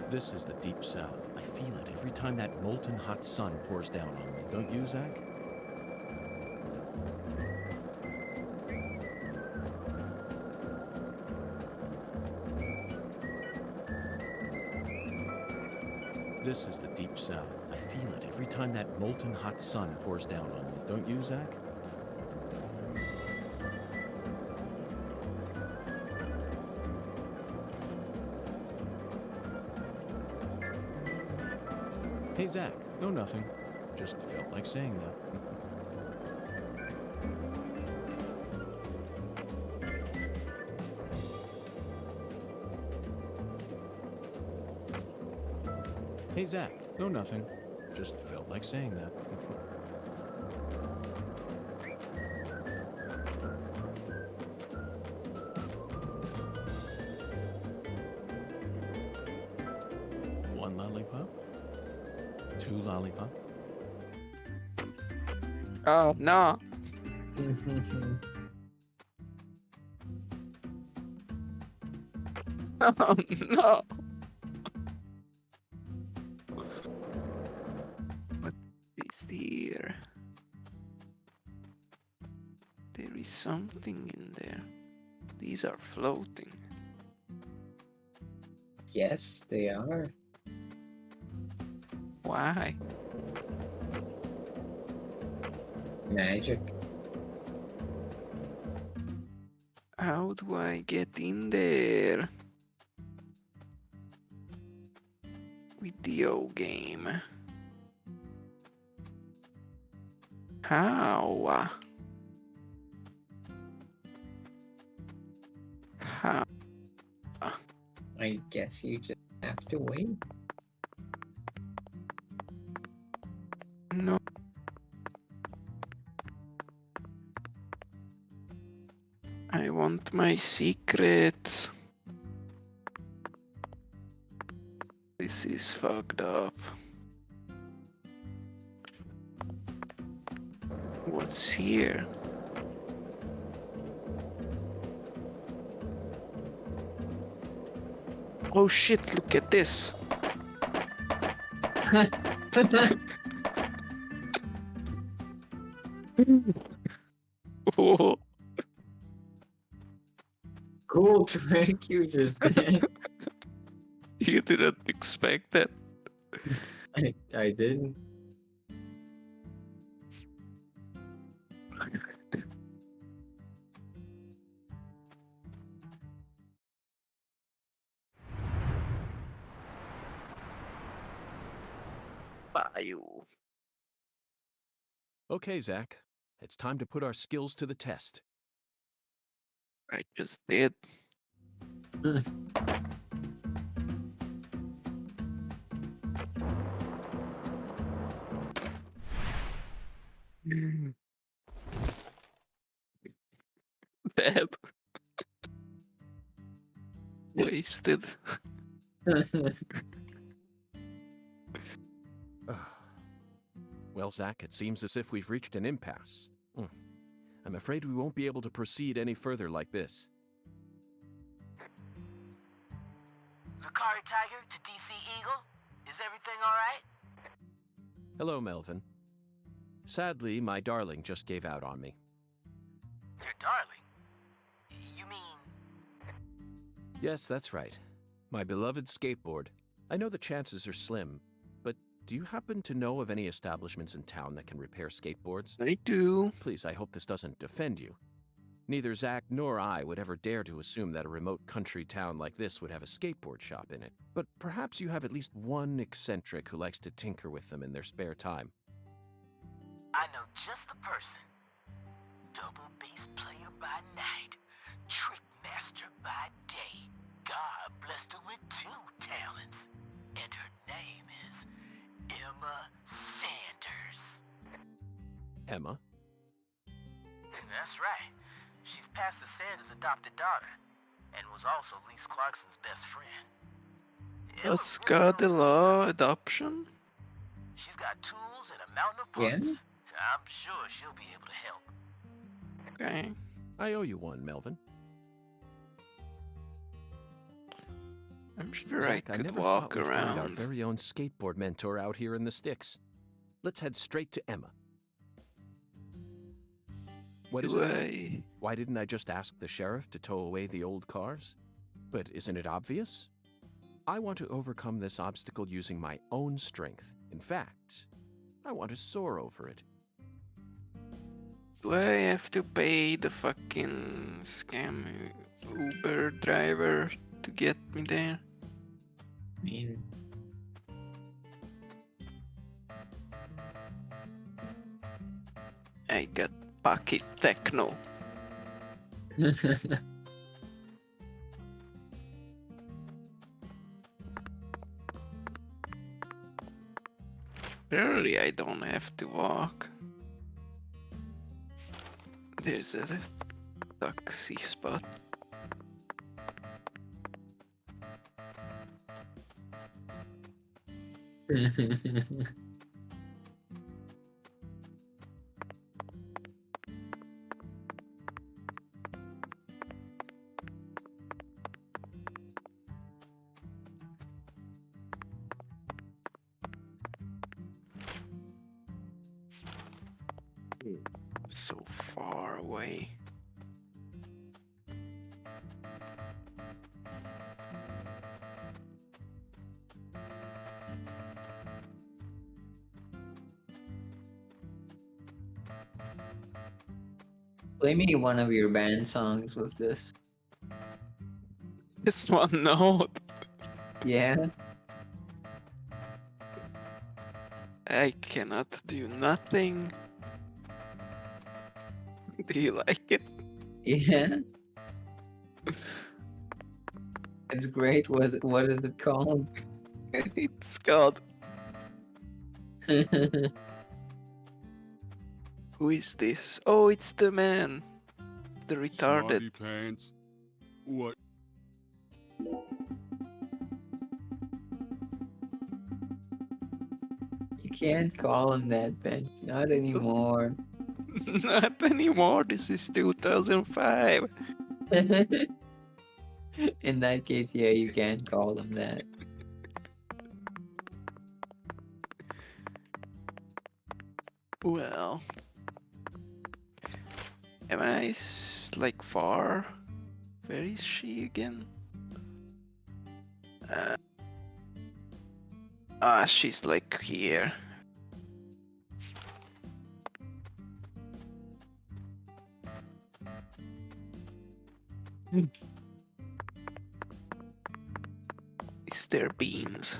G: This is the deep south. I feel it every time that molten hot sun pours down on me. Don't you, Zach? This is the deep south. I feel it every time that molten hot sun pours down on me. Don't you, Zach? Hey, Zach. No, nothing. Just felt like saying that. Hey, Zach. No, nothing. Just felt like saying that. One lollipop? Two lollipop?
D: Oh, no. Oh, no. What is here? There is something in there. These are floating.
C: Yes, they are.
D: Why?
C: Magic.
D: How do I get in there? Video game. How? How?
C: I guess you just have to wait.
D: No. I want my secrets. This is fucked up. What's here? Oh shit, look at this. Oh,
C: Cool trick you just did.
D: you didn't expect that.
C: I didn't.
D: Bayou.
G: Okay, Zach. It's time to put our skills to the test.
D: I just did. Bad. Wasted.
G: Well, Zach, it seems as if we've reached an impasse. I'm afraid we won't be able to proceed any further like this.
J: Lucari Tiger to DC Eagle? Is everything alright?
G: Hello, Melvin. Sadly, my darling just gave out on me.
J: Your darling? You mean...
G: Yes, that's right. My beloved skateboard. I know the chances are slim, but do you happen to know of any establishments in town that can repair skateboards?
D: I do.
G: Please, I hope this doesn't offend you. Neither Zach nor I would ever dare to assume that a remote country town like this would have a skateboard shop in it. But perhaps you have at least one eccentric who likes to tinker with them in their spare time.
J: I know just the person. Double bass player by night, trick master by day. God blessed her with 2 talents, and her name is Emma Sanders.
G: Emma?
J: That's right. She's Pastor Sanders' adopted daughter, and was also Lise Clarkson's best friend.
D: Let's go the law adoption.
J: She's got tools and a mountain of
C: Yeah?
J: parts. So I'm sure she'll be able to help.
D: Okay.
G: I owe you one, Melvin.
D: I'm sure
G: Zach,
D: I could
G: never
D: walk
G: thought we'd find our
D: around.
G: very own skateboard mentor out here in the sticks. Let's head straight to Emma. What is it? Why didn't I just ask the sheriff to tow away the old cars? But isn't it obvious? I want to overcome this obstacle using my own strength. In fact, I want to soar over it.
D: Do I have to pay the fucking scam Uber driver to get me there?
C: I mean,
D: I got pocket techno. Surely I don't have to walk. There's a taxi spot. So far away.
C: play me one of your band songs with this.
D: Just one note.
C: Yeah?
D: I cannot do nothing. Do you like it?
C: Yeah? It's great. What is it called?
D: It's called. Who is this? Oh, it's the man. The retarded.
L: Smarty pants. What?
C: You can't call him that, Ben. Not anymore.
D: Not anymore. This is 2005.
C: In that case, yeah, you can call them that.
D: Well, am I like far? Where is she again? She's like here. Is there beans?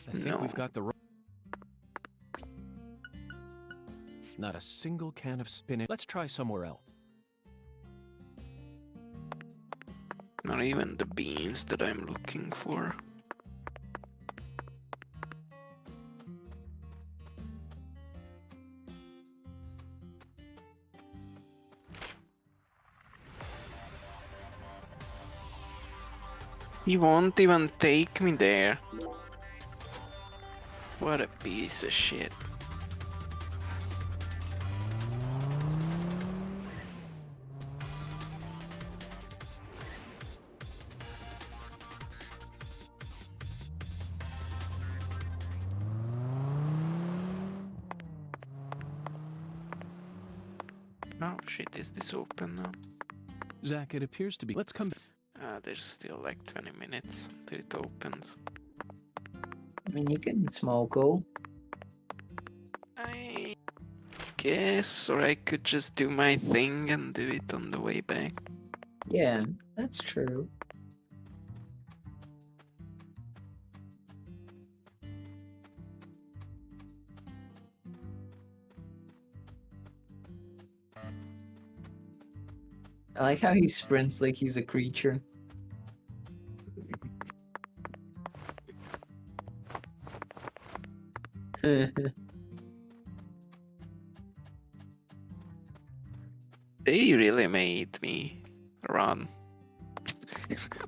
G: I think we've got the not a single can of spinach. Let's try somewhere else.
D: Not even the beans that I'm looking for. He won't even take me there. What a piece of shit. Oh shit, is this open now?
G: Zach, it appears to be. Let's come back.
D: There's still like 20 minutes till it opens.
C: I mean, you can smoke.
D: I guess, or I could just do my thing and do it on the way back.
C: Yeah, that's true. I like how he sprints like he's a creature.
D: They really made me run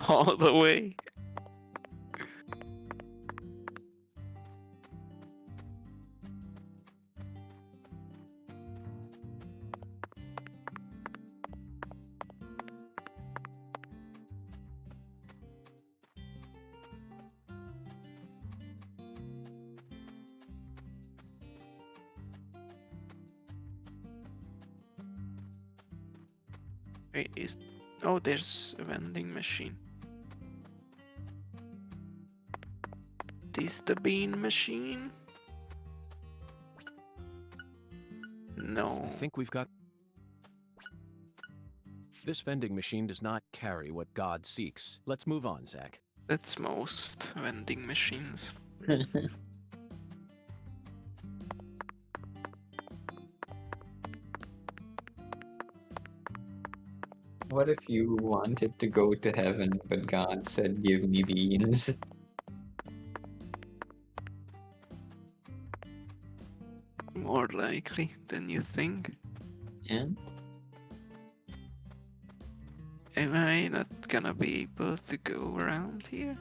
D: all the way. Wait, oh, there's a vending machine. Is the bean machine? No.
G: I think we've got. This vending machine does not carry what God seeks. Let's move on, Zach.
D: That's most vending machines.
C: What if you wanted to go to heaven, but God said, "Give me beans"?
D: More likely than you think.
C: Yeah.
D: Am I not gonna be able to go around here?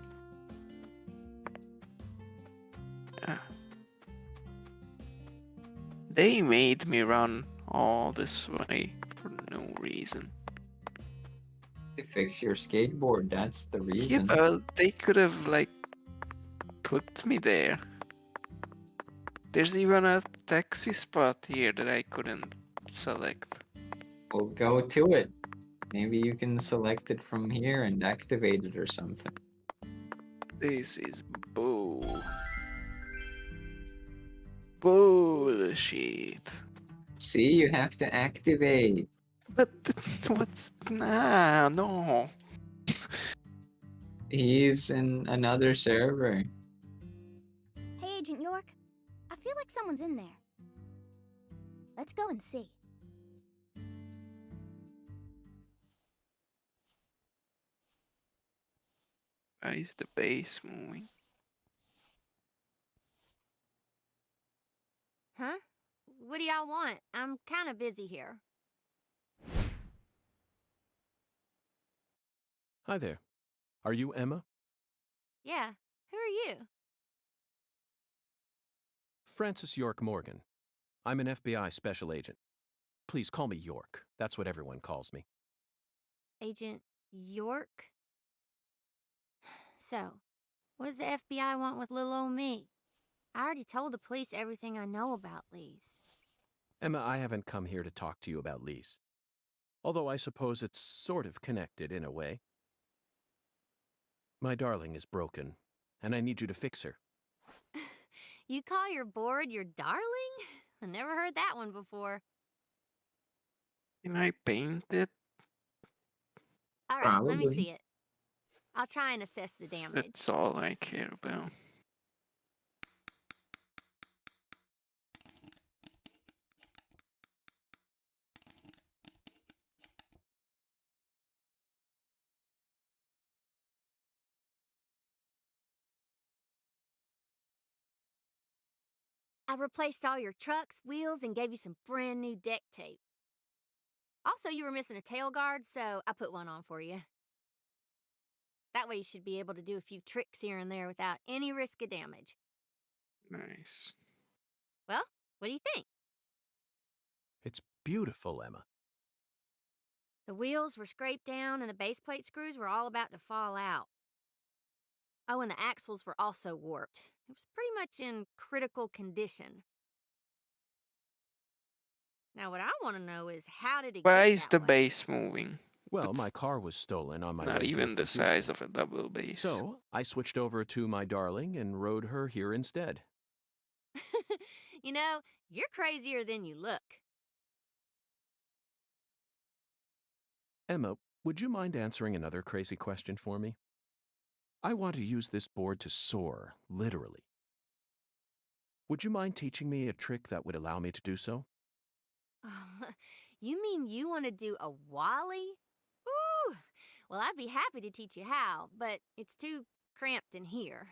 D: They made me run all this way for no reason.
C: To fix your skateboard, that's the
D: Yeah,
C: reason.
D: but they could have, like, put me there. There's even a taxi spot here that I couldn't select.
C: Well, go to it. Maybe you can select it from here and activate it or something.
D: This is bullshit.
C: See, you have to activate.
D: But what's... Nah, no.
C: He's in another server.
H: Hey, Agent York. I feel like someone's in there. Let's go and see.
D: Why is the base moving?
N: Huh? What do y'all want? I'm kind of busy here.
G: Hi there. Are you Emma?
N: Yeah, who are you?
G: Francis York Morgan. I'm an FBI special agent. Please call me York. That's what everyone calls me.
N: Agent York? So, what does the FBI want with little old me? I already told the police everything I know about Lise.
G: Emma, I haven't come here to talk to you about Lise. Although I suppose it's sort of connected in a way. My darling is broken, and I need you to fix her.
N: You call your board your darling? I never heard that one before.
D: Can I paint it?
N: All right, let me
C: Probably.
N: see it. I'll try and assess the damage.
D: That's all I care about.
N: I replaced all your trucks, wheels, and gave you some brand new deck tape. Also, you were missing a tail guard, so I put one on for you. That way you should be able to do a few tricks here and there without any risk of damage.
D: Nice.
N: Well, what do you think?
G: It's beautiful, Emma.
N: The wheels were scraped down and the base plate screws were all about to fall out. Oh, and the axles were also warped. It was pretty much in critical condition. Now, what I want to know is, how did it
D: Why
N: get
D: is
N: that
D: the
N: way?
D: base moving?
G: Well,
D: That's
G: my car was stolen on my
D: not
G: way here
D: even
G: for
D: the size
G: Houston.
D: of a double base.
G: So, I switched over to my darling and rode her here instead.
N: You know, you're crazier than you look.
G: Emma, would you mind answering another crazy question for me? I want to use this board to soar, literally. Would you mind teaching me a trick that would allow me to do so?
N: You mean you want to do a Wally? Ooh! Well, I'd be happy to teach you how, but it's too cramped in here.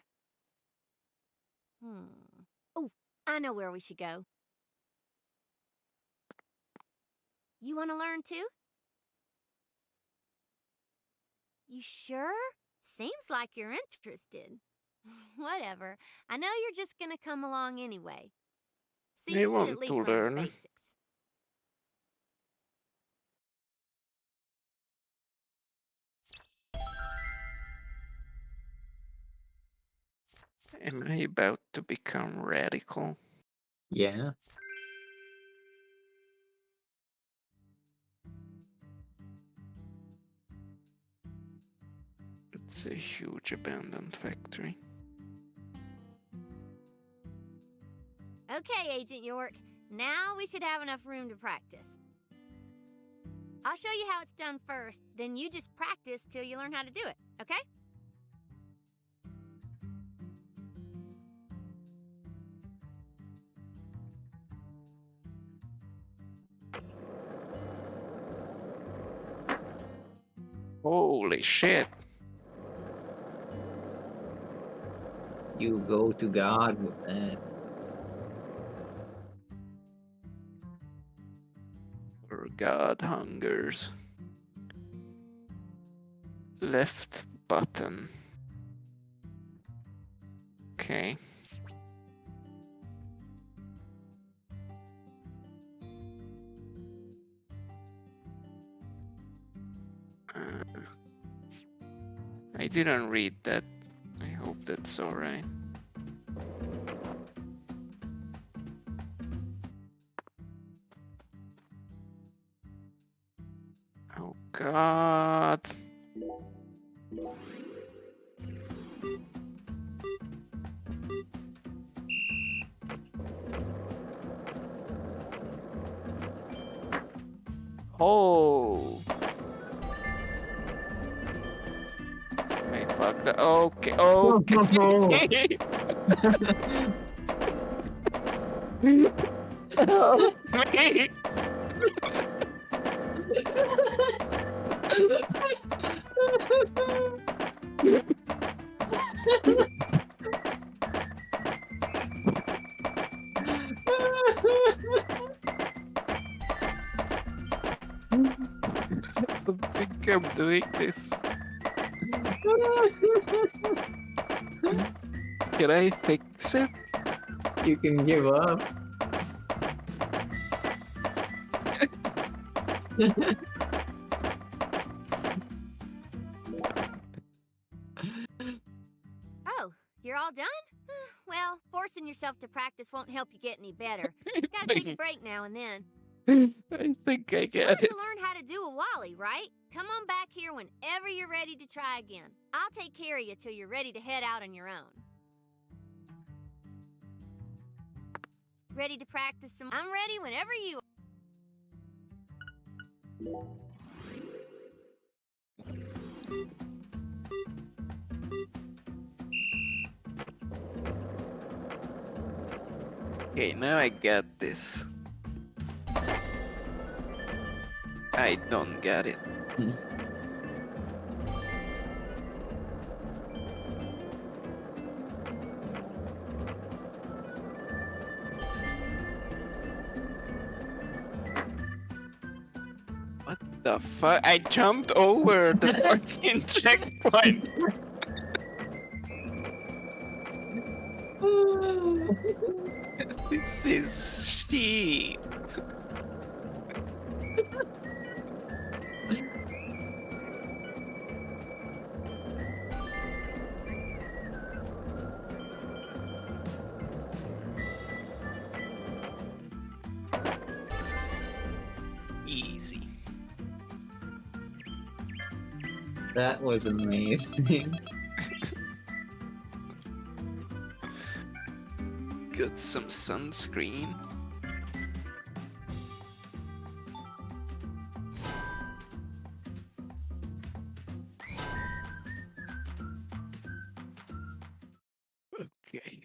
N: Oh, I know where we should go. You want to learn too? You sure? Seems like you're interested. Whatever. I know you're just gonna come along anyway. So
D: I
N: you should
D: want
N: at least
D: to
N: learn the
D: learn.
N: basics.
D: Am I about to become radical?
C: Yeah.
D: It's a huge abandoned factory.
N: Okay, Agent York. Now we should have enough room to practice. I'll show you how it's done first, then you just practice till you learn how to do it, okay?
D: Holy shit.
C: You go to God with that.
D: Or God hungers. Left button. Okay. I didn't read that. I hope that's alright. Oh God. Oh. Wait, fuck that. Okay, okay. Help me. I think I'm doing this. Can I fix it?
C: You can give up.
N: You're all done? Well, forcing yourself to practice won't help you get any better. Gotta take a break now and then.
D: I think I
N: You
D: get
N: wanted
D: it.
N: to learn how to do a Wally, right? Come on back here whenever you're ready to try again. I'll take care of you till you're ready to head out on your own. Ready to practice some? I'm ready whenever you are.
D: Okay, now I get this. I don't get it. What the fuck? I jumped over the fucking checkpoint. This is shit. Easy.
C: That was amazing.
D: Got some sunscreen. Okay.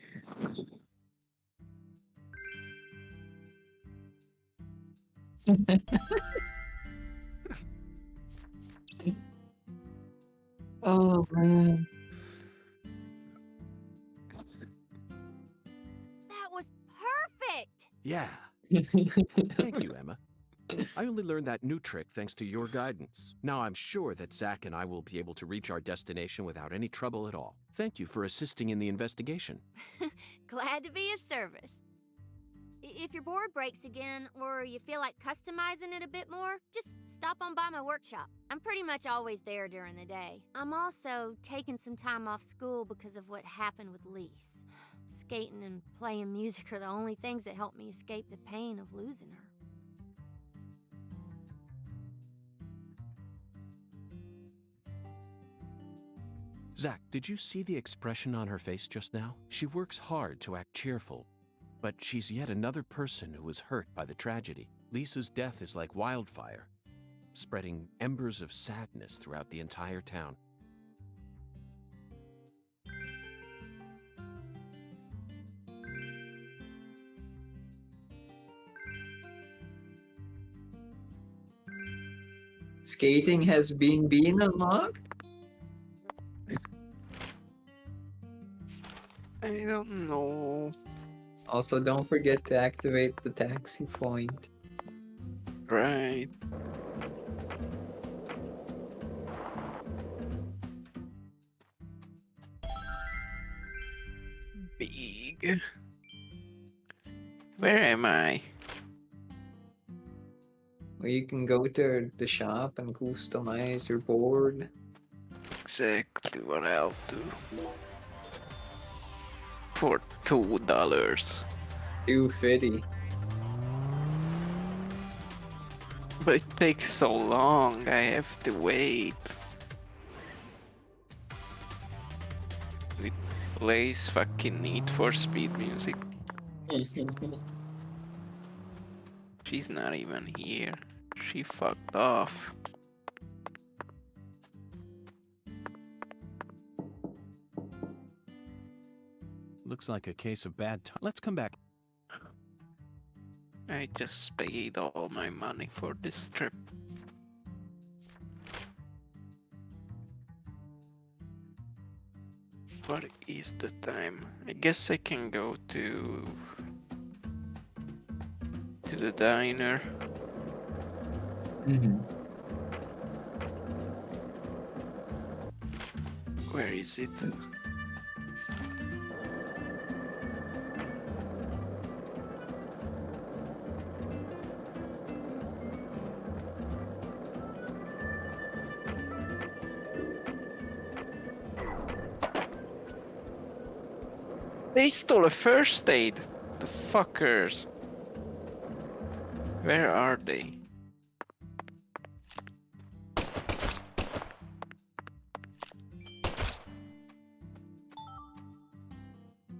C: Oh man.
N: That was perfect!
G: Yeah. Thank you, Emma. I only learned that new trick thanks to your guidance. Now I'm sure that Zach and I will be able to reach our destination without any trouble at all. Thank you for assisting in the investigation.
N: Glad to be of service. If your board breaks again, or you feel like customizing it a bit more, just stop on by my workshop. I'm pretty much always there during the day. I'm also taking some time off school because of what happened with Lise. Skating and playing music are the only things that help me escape the pain of losing her.
G: Zach, did you see the expression on her face just now? She works hard to act cheerful, but she's yet another person who was hurt by the tragedy. Lisa's death is like wildfire, spreading embers of sadness throughout the entire town.
C: Skating has been unlocked?
D: I don't know.
C: Also, don't forget to activate the taxi point.
D: Right. Big. Where am I?
C: Where you can go to the shop and customize your board.
D: Exactly what I'll do. For $2.
C: $2.50.
D: But it takes so long, I have to wait. It plays fucking Need for Speed music. She's not even here. She fucked off.
G: Looks like a case of bad time. Let's come back.
D: I just paid all my money for this trip. What is the time? I guess I can go to the diner. Where is it? They stole a first aid. The fuckers. Where are they?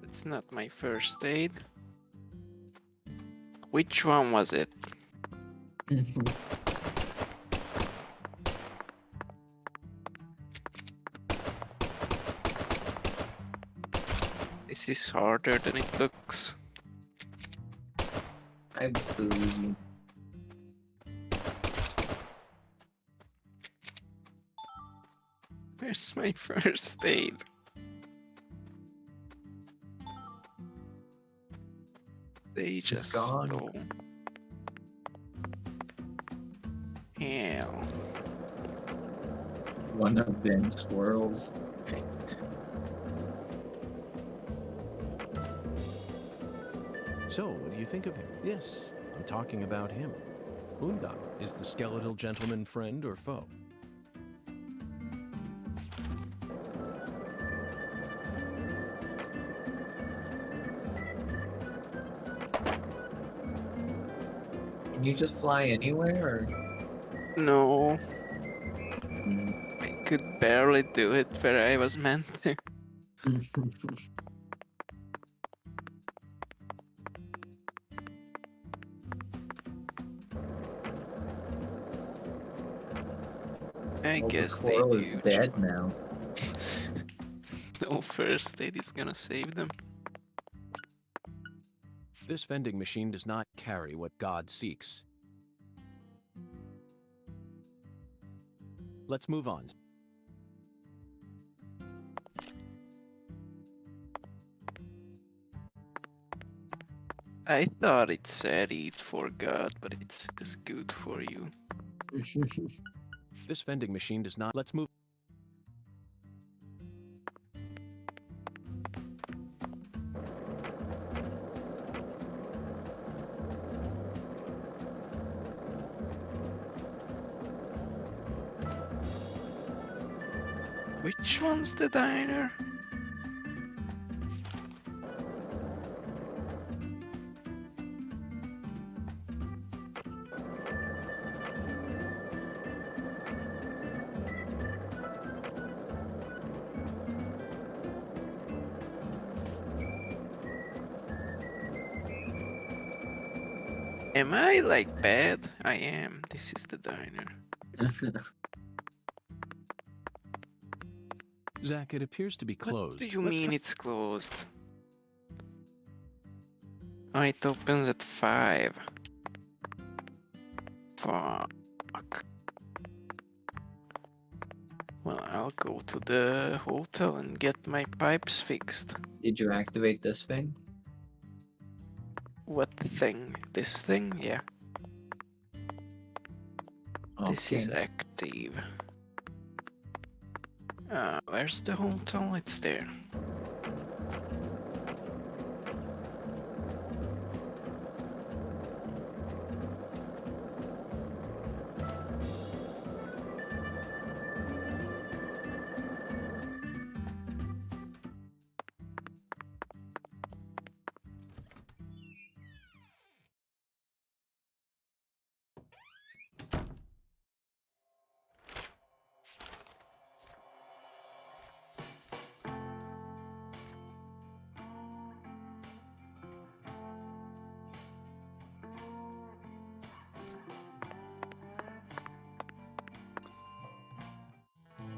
D: It's not my first aid. Which one was it? This is harder than it looks.
C: I believe you.
D: Where's my first aid? They just
C: gone.
D: stole. Hell.
C: One of them squirrels.
G: So, what do you think of him? Yes, I'm talking about him. UNCUT, is the skeletal gentleman friend or foe?
C: Can you just fly anywhere, or?
D: No.
C: Hmm.
D: I could barely do it where I was meant to. I
C: Well,
D: guess
C: the
D: they
C: squirrel
D: do.
C: is dead now.
D: No first aid is gonna save them.
G: This vending machine does not carry what God seeks. Let's move on.
D: I thought it said eat for God, but it's just good for you.
G: This vending machine does not. Let's move.
D: Which one's the diner? Am I like bad? I am. This is the diner.
G: Zach, it appears to be closed.
D: What do you
G: Let's
D: mean
G: go-
D: it's closed? Oh, it opens at 5. Fuck. Well, I'll go to the hotel and get my pipes fixed.
C: Did you activate this thing?
D: What thing? This thing? Yeah. This is
C: Okay.
D: active. Where's the hotel? It's there.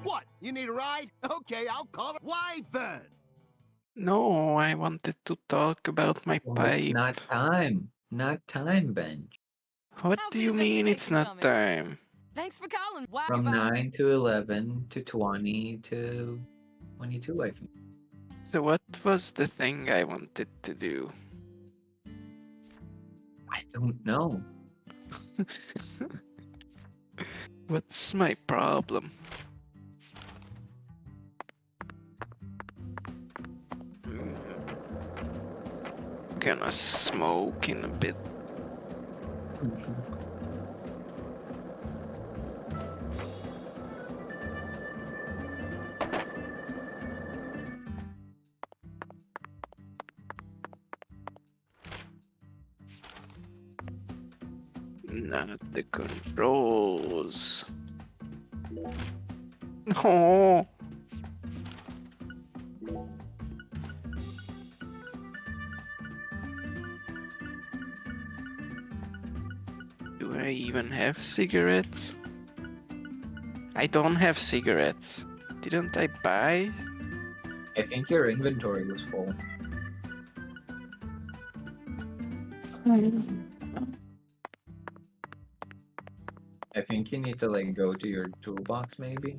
F: What? You need a ride? Okay, I'll call it. Why then?
D: No, I wanted to talk about my
C: Well, it's
D: pipe.
C: not time. Not time, Benj.
D: What do you mean it's not time?
O: Thanks for calling. Why?
C: From 9 to 11 to 20 to 22, I think.
D: So what was the thing I wanted to do?
C: I don't know.
D: What's my problem? Gonna smoke in a bit. Not the controls. Oh. Do I even have cigarettes? I don't have cigarettes. Didn't I buy?
C: I think your inventory was full. I think you need to like go to your toolbox maybe.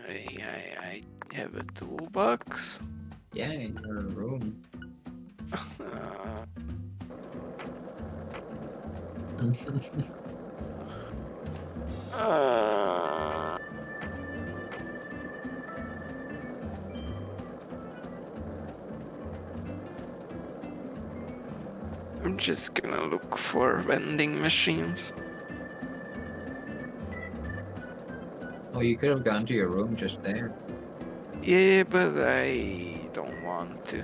D: I have a toolbox.
C: Yeah, in your room.
D: I'm just gonna look for vending machines.
C: Well, you could have gone to your room just there.
D: Yeah, but I don't want to.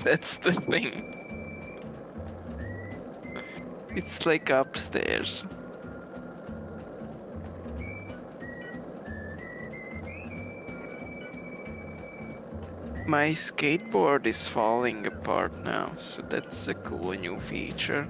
D: That's the thing. It's like upstairs. My skateboard is falling apart now, so that's a cool new feature.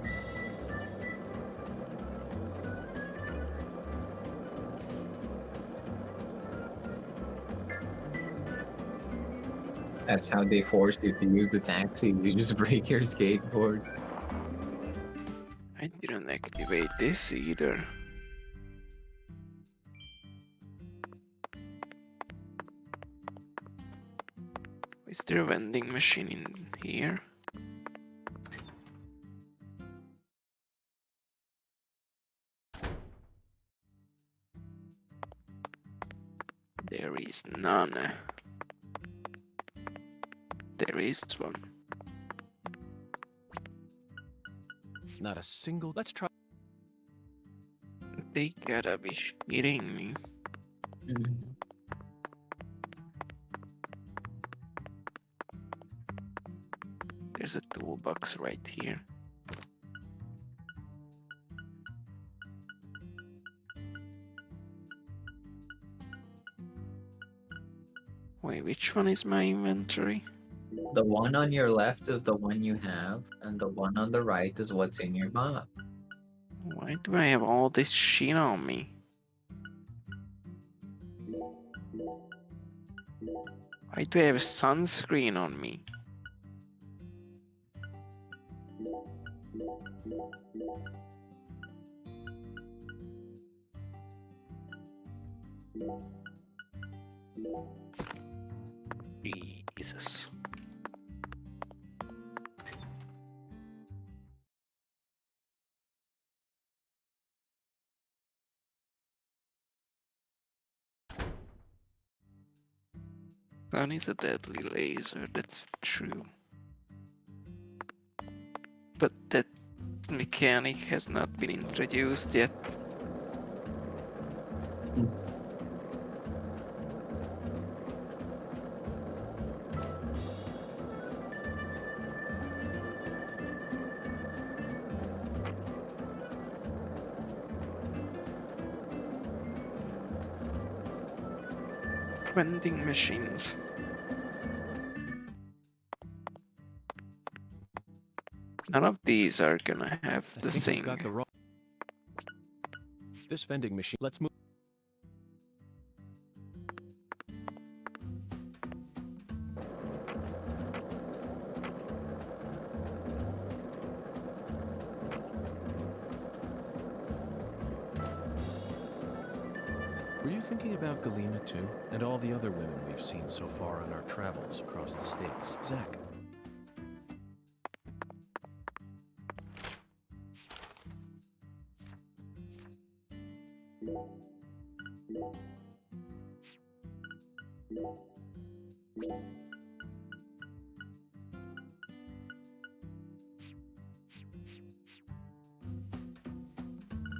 C: That's how they force you to use the taxi. You just break your skateboard.
D: I didn't activate this either. Is there a vending machine in here? There is none. There is one.
G: Not a single. Let's try.
D: They gotta be kidding me. There's a toolbox right here. Wait, which one is my inventory?
C: The one on your left is the one you have, and the one on the right is what's in your map.
D: Why do I have all this shit on me? Why do I have sunscreen on me? Jesus. Gun is a deadly laser, that's true. But that mechanic has not been introduced yet. Vending machines. None of these are gonna have the thing.
G: Got the wrong. This vending machine. Let's move. Were you thinking about Galena too? And all the other women we've seen so far on our travels across the states? Zach.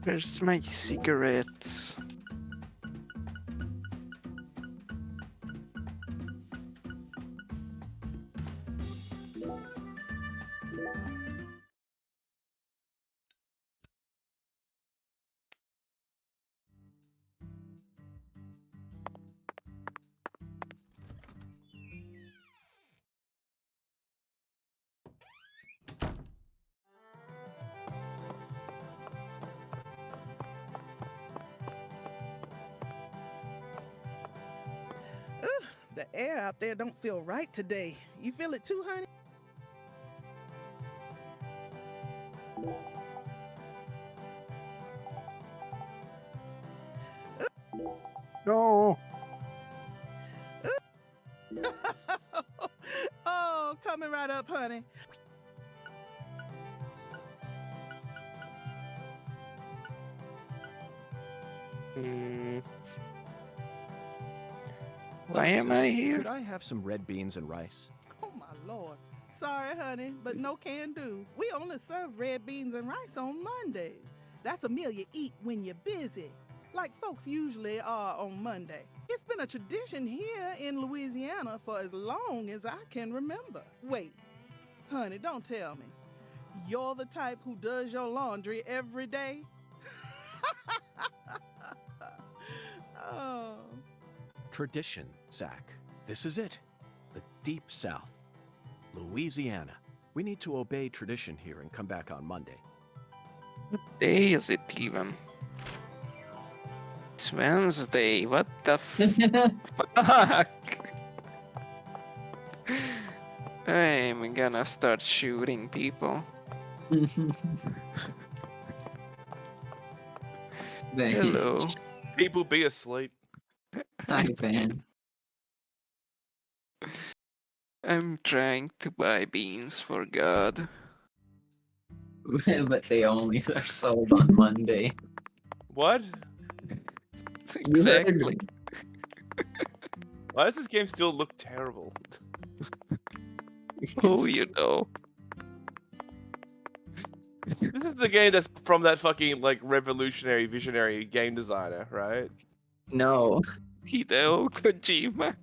D: Where's my cigarettes?
O: The air out there don't feel right today. You feel it too, honey?
G: No.
O: Oh, coming right up, honey.
D: Why am I here?
G: Could I have some red beans and rice?
O: Oh, my Lord. Sorry, honey, but no can do. We only serve red beans and rice on Mondays. That's a meal you eat when you're busy, like folks usually are on Monday. It's been a tradition here in Louisiana for as long as I can remember. Wait, honey, don't tell me. You're the type who does your laundry every day? Oh.
G: Tradition, Zach. This is it. The Deep South. Louisiana. We need to obey tradition here and come back on Monday.
D: What day is it even? It's Wednesday. What the fuck? I'm gonna start shooting people. Hello.
P: People be asleep.
C: Hi, Van.
D: I'm trying to buy beans for God.
C: But they only are sold on Monday.
P: What?
D: Exactly.
P: Why does this game still look terrible?
D: Oh, you know.
P: This is the game that's from that fucking like revolutionary visionary game designer, right?
C: No.
D: Hideo Kojima.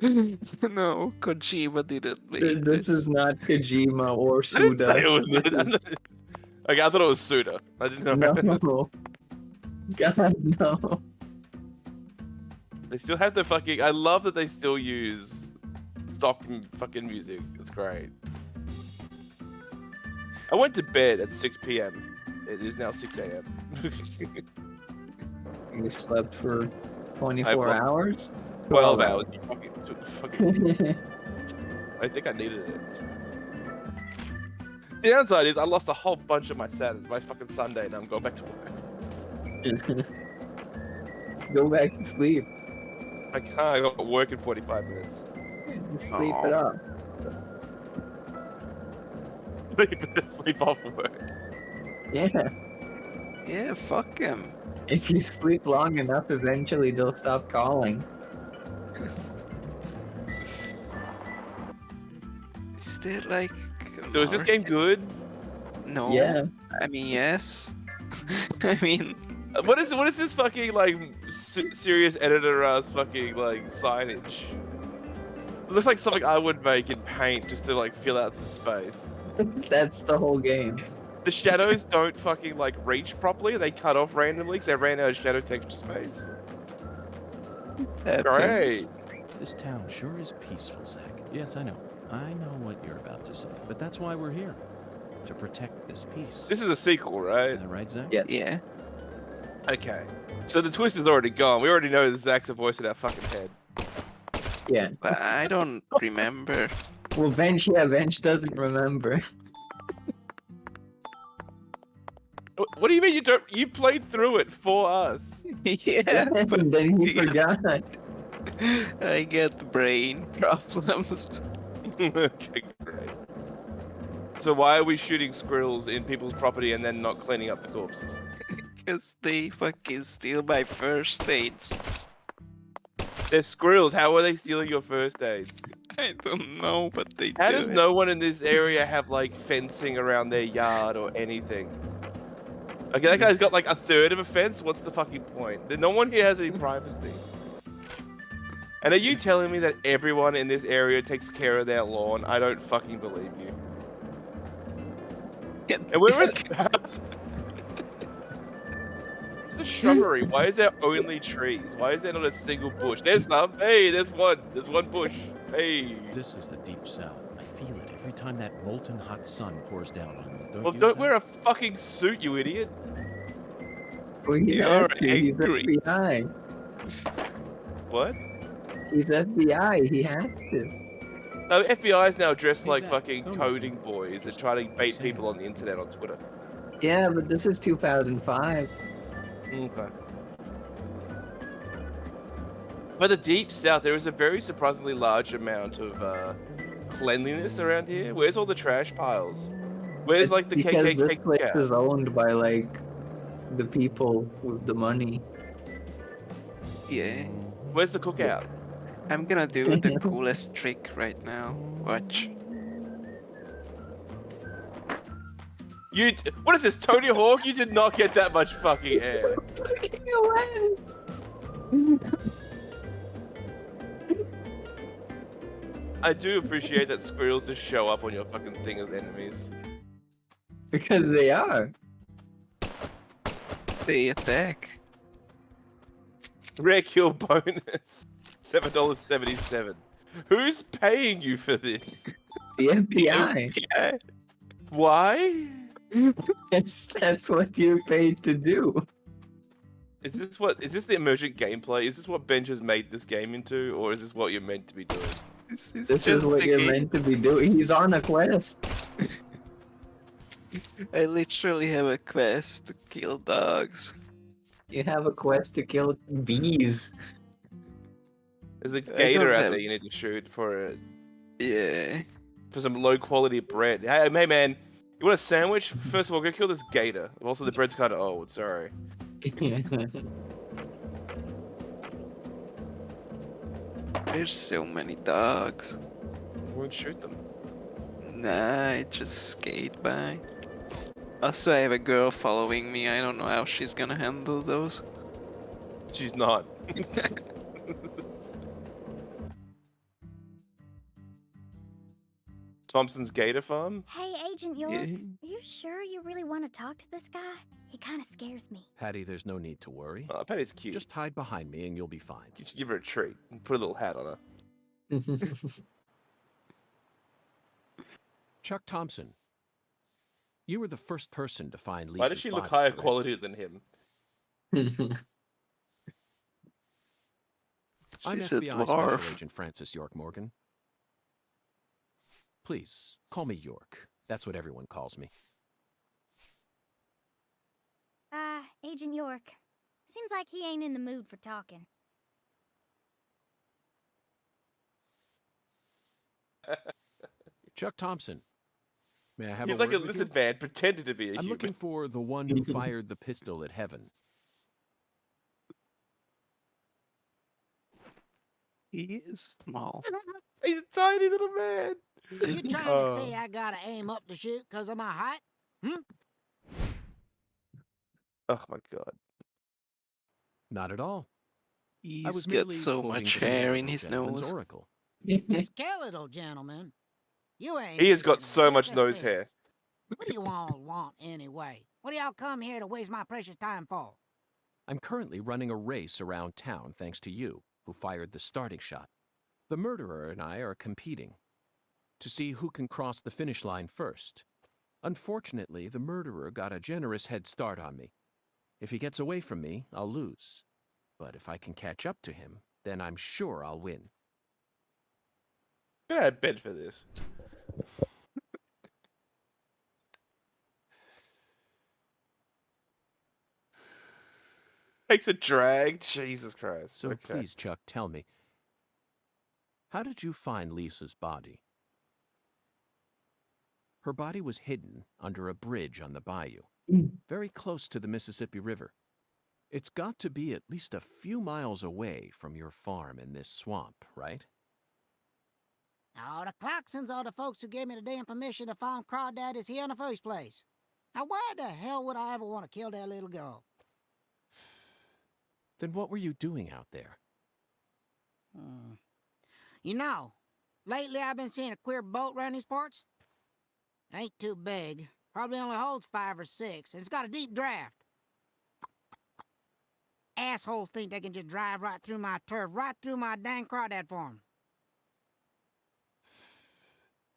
D: No, Kojima didn't make
C: This is not Kojima or
P: I didn't
C: Suda.
P: say it was. Okay, I thought it was Suda. I didn't know.
C: No. God, no.
P: They still have the fucking. I love that they still use stock fucking music. It's great. I went to bed at 6 p.m. It is now 6 a.m.
C: You slept for 24 hours?
P: 12 hours. Fucking, I think I needed it. The downside is I lost a whole bunch of my Saturday, my fucking Sunday, and I'm going back to work.
C: Go back to sleep.
P: I can't. I got work in 45 minutes.
C: Sleep it up.
P: Sleep off work.
C: Yeah.
D: Yeah, fuck him.
C: If you sleep long enough, eventually they'll stop calling.
D: Is there like...
P: So is this game good?
D: No.
C: Yeah.
D: I mean, yes. I mean...
P: What is this fucking like serious editor fucking like signage? It looks like something I would make in Paint just to like fill out some space.
C: That's the whole game.
P: The shadows don't fucking like reach properly. They cut off randomly because they ran out of shadow texture space. Great.
G: This town sure is peaceful, Zach. Yes, I know. I know what you're about to say. But that's why we're here. To protect this peace.
P: This is a sequel, right?
G: Is that right, Zach?
C: Yes.
D: Yeah.
P: Okay. So the twist is already gone. We already know that Zach's a voice in our fucking head.
C: Yeah.
D: But I don't remember.
C: Well, Bench doesn't remember.
P: What do you mean you don't? You played through it for us.
D: Yeah.
C: And then he forgot.
D: I get brain problems.
P: Okay, great. So why are we shooting squirrels in people's property and then not cleaning up the corpses?
D: Because they fucking steal my first aids.
P: They're squirrels. How are they stealing your first aids?
D: I don't know, but they
P: How
D: do
P: does
D: it.
P: no one in this area have like fencing around their yard or anything? Okay, that guy's got like a third of a fence. What's the fucking point? No one here has any privacy. And are you telling me that everyone in this area takes care of their lawn? I don't fucking believe you. And where is the shrubbery? Why is there only trees? Why is there not a single bush? There's some. Hey, there's one. There's one bush. Hey.
G: This is the Deep South. I feel it every time that molten hot sun pours down on me.
P: Well, don't wear a fucking suit, you idiot.
C: Well, he
D: You're
C: has to. He's
D: angry.
C: FBI.
P: What?
C: He's FBI. He has to.
P: No, FBI is now dressed
G: Hey,
P: like
G: Zach,
P: fucking
G: go with
P: coding
G: me.
P: boys and trying to bait people on the internet on Twitter.
C: Yeah, but this is 2005.
P: Okay. By the deep south, there is a very surprisingly large amount of cleanliness around here. Where's all the trash piles? Where's
C: It's
P: like the
C: because this
P: KKK
C: place
P: cookout?
C: is owned by like the people with the money.
D: Yeah.
P: Where's the cookout?
D: I'm gonna do the coolest trick right now. Watch.
P: What is this, Tony Hawk? You did not get that much fucking air. I do appreciate that squirrels just show up on your fucking thing as enemies.
C: Because they are.
D: They attack.
P: Rare kill bonus. $7.77. Who's paying you for this?
C: The FBI.
P: FBI. Why?
C: That's what you're paid to do.
P: Is this the emergent gameplay? Is this what Benj has made this game into, or is this what you're meant to be doing?
D: This
C: is what you're meant to be doing. He's on a quest.
D: I literally have a quest to kill dogs.
C: You have a quest to kill bees.
P: There's a
D: I
P: gator
D: don't
P: out
D: have-
P: there you need to shoot for
D: Yeah.
P: for some low quality bread. Hey man, you want a sandwich? First of all, go kill this gator. Also, the bread's kind of old. Sorry.
D: There's so many dogs.
P: Won't shoot them.
D: Nah, I just skate by. Also, I have a girl following me. I don't know how she's gonna handle those.
P: She's not. Thompson's Gator Farm?
H: Hey, Agent York,
D: Yeah.
H: are you sure you really want to talk to this guy? He kind of scares me.
G: Patty, there's no need to worry.
P: Oh, Patty's cute.
G: Just hide behind me and you'll be fine.
P: You should give her a treat and put a little hat on her.
G: Chuck Thompson, you were the first person to find Lisa's
P: Why does she look
G: body,
P: higher
G: correct?
P: quality than him?
G: I'm
D: She's a
G: FBI
D: dwarf.
G: Special Agent Francis York Morgan. Please, call me York. That's what everyone calls me.
H: Agent York. Seems like he ain't in the mood for talking.
G: Chuck Thompson, may I have
P: He's
G: a
P: like a
G: word with
P: lizard
G: you?
P: man pretending to be a
G: I'm
P: human.
G: looking for the one who fired the pistol at Heaven.
D: He is small.
P: He's a tiny little man.
M: You trying to say I gotta aim up to shoot because of my height?
P: Oh my god.
G: Not at all. I
D: He's
G: was
D: got
G: merely
D: so
G: quoting
D: much
G: the
D: hair in
G: skeletal
D: his
G: gentleman's
D: nose.
G: oracle.
M: Skeletal gentleman. You ain't.
P: He has got
M: making
P: so much
M: lick of
P: nose hair.
M: sense. What do you all want anyway? What do y'all come here to waste my precious time for?
G: I'm currently running a race around town thanks to you, who fired the starting shot. The murderer and I are competing to see who can cross the finish line first. Unfortunately, the murderer got a generous head start on me. If he gets away from me, I'll lose. But if I can catch up to him, then I'm sure I'll win.
P: I'm gonna have bed for this. Takes a drag. Jesus Christ.
G: So
P: Okay.
G: please, Chuck, tell me, how did you find Lisa's body? Her body was hidden under a bridge on the bayou, very close to the Mississippi River. It's got to be at least a few miles away from your farm in this swamp, right?
M: Oh, the Clarksons are the folks who gave me the damn permission to farm crawdaddies here in the first place. Now, why the hell would I ever want to kill that little girl?
G: Then what were you doing out there?
M: You know, lately I've been seeing a queer boat around these parts. It ain't too big. Probably only holds 5 or 6, and it's got a deep draft. Assholes think they can just drive right through my turf, right through my dang crawdad farm.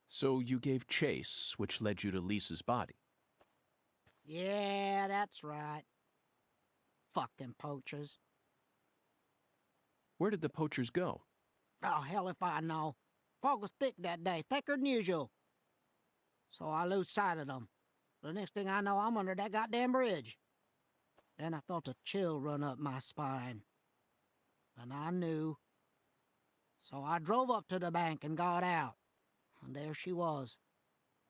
G: So you gave chase, which led you to Lisa's body.
M: Yeah, that's right. Fucking poachers.
G: Where did the poachers go?
M: Oh, hell if I know. Fog was thick that day, thicker than usual. So I lose sight of them. The next thing I know, I'm under that goddamn bridge. Then I felt a chill run up my spine. And I knew. So I drove up to the bank and got out. And there she was,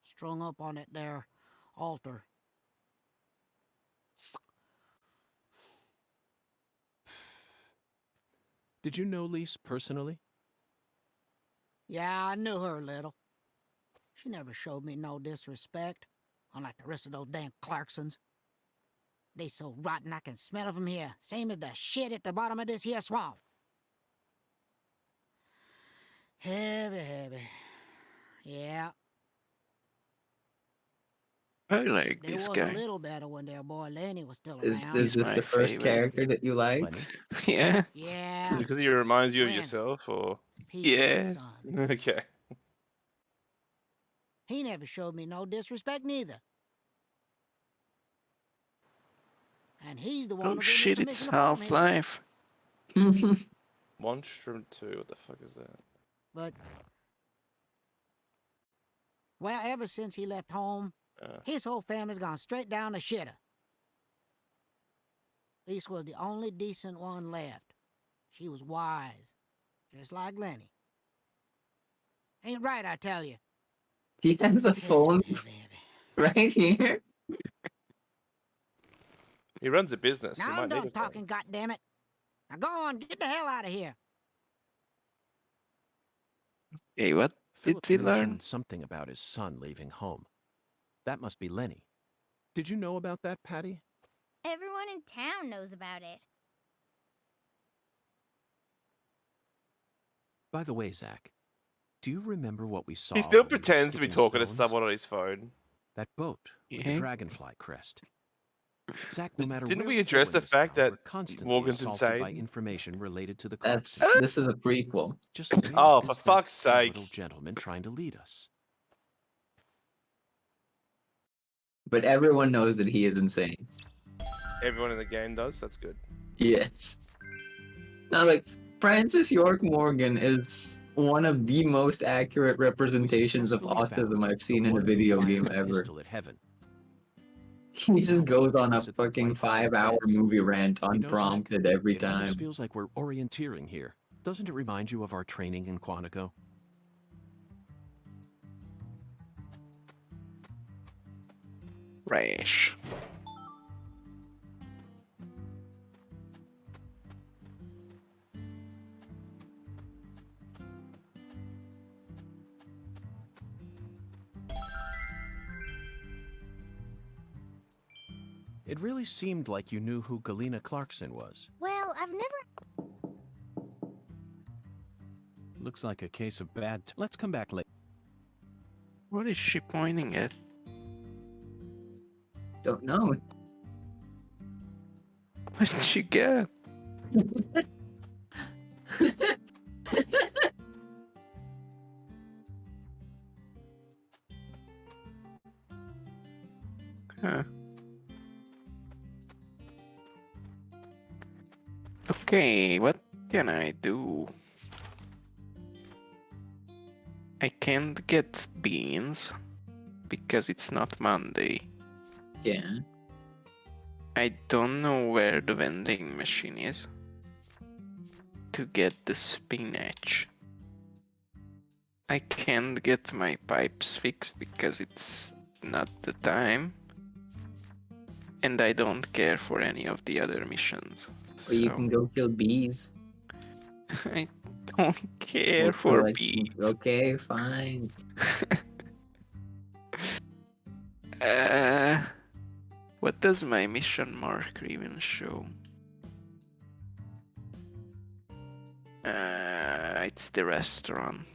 M: strung up on it there altar.
G: Did you know Lise personally?
M: Yeah, I knew her a little. She never showed me no disrespect, unlike the rest of those damn Clarksons. They so rotten I can smell it from here, same as the shit at the bottom of this here swamp. Heavy, heavy. Yeah.
D: I like
M: They
D: this
M: was
D: guy.
M: a little better when their boy Lenny was still
C: Is
M: around.
C: this
D: my
C: the first
D: favorite.
C: character that you like?
G: Lenny?
D: Yeah.
M: Yeah.
P: Because he reminds you of
M: When?
P: yourself, or
D: Yeah.
M: Son.
P: okay.
M: He never showed me no disrespect neither. And he's the one
D: Oh
M: who gave me
D: shit, it's
M: permission to farm here.
D: Half-Life.
P: Monstrum 2, what the fuck is that?
M: But, well, ever since he left home, his whole family's gone straight down the shitter. Lisa was the only decent one left. She was wise, just like Lenny. Ain't right, I tell you.
C: He has a phone right here.
P: He runs a business.
M: Now
P: He
M: I'm
P: might need
M: done
P: a phone.
M: talking, goddammit. Now go on, get the hell out of here.
D: Hey, what
G: Philip
D: did we learn?
G: mentioned something about his son leaving home. That must be Lenny. Did you know about that, Patty?
H: Everyone in town knows about it.
G: By the way, Zach, do you remember what we saw?
P: He still
G: when we were
P: pretends to be
G: skipping
P: talking to
G: stones?
P: someone on his phone.
G: That boat with the
D: Yeah.
G: dragonfly crest. Zach, no matter
P: Didn't
G: where
P: we
G: go
P: address
G: in
P: the
G: this
P: fact
G: town,
P: that
G: we're constantly
P: Morgan's
G: assaulted by
P: insane?
G: information related to the
C: That's
G: Clarksons.
C: this is a prequel.
G: Just where
P: Oh,
G: is
P: for
G: that
P: fuck's
G: sad
P: sake.
G: little gentleman trying to lead us?
C: But everyone knows that he is insane.
P: Everyone in the game does. That's good.
C: Yes. Now, like, Francis York Morgan is one of the most accurate representations of autism I've seen in a video game ever.
G: At heaven.
C: He just goes on a
G: Visit the
C: fucking
G: White Hall of
C: 5-hour
G: Beds.
C: movie rant
G: You know, Zach,
C: unprompted every
G: it almost
C: time.
G: feels like we're orienteering here. Doesn't it remind you of our training in Quantico?
D: Rash.
G: It really seemed like you knew who Galena Clarkson was.
H: Well, I've never...
G: Looks like a case of bad... Let's come back later.
D: What is she pointing at?
C: Don't know.
D: What did she get? Huh. Okay, what can I do? I can't get beans because it's not Monday.
C: Yeah.
D: I don't know where the vending machine is to get the spinach. I can't get my pipes fixed because it's not the time. And I don't care for any of the other missions.
C: Or you can go kill bees.
D: I don't care
C: Or
D: for
C: like,
D: bees.
C: Okay, fine.
D: What does my mission marker even show? It's the restaurant.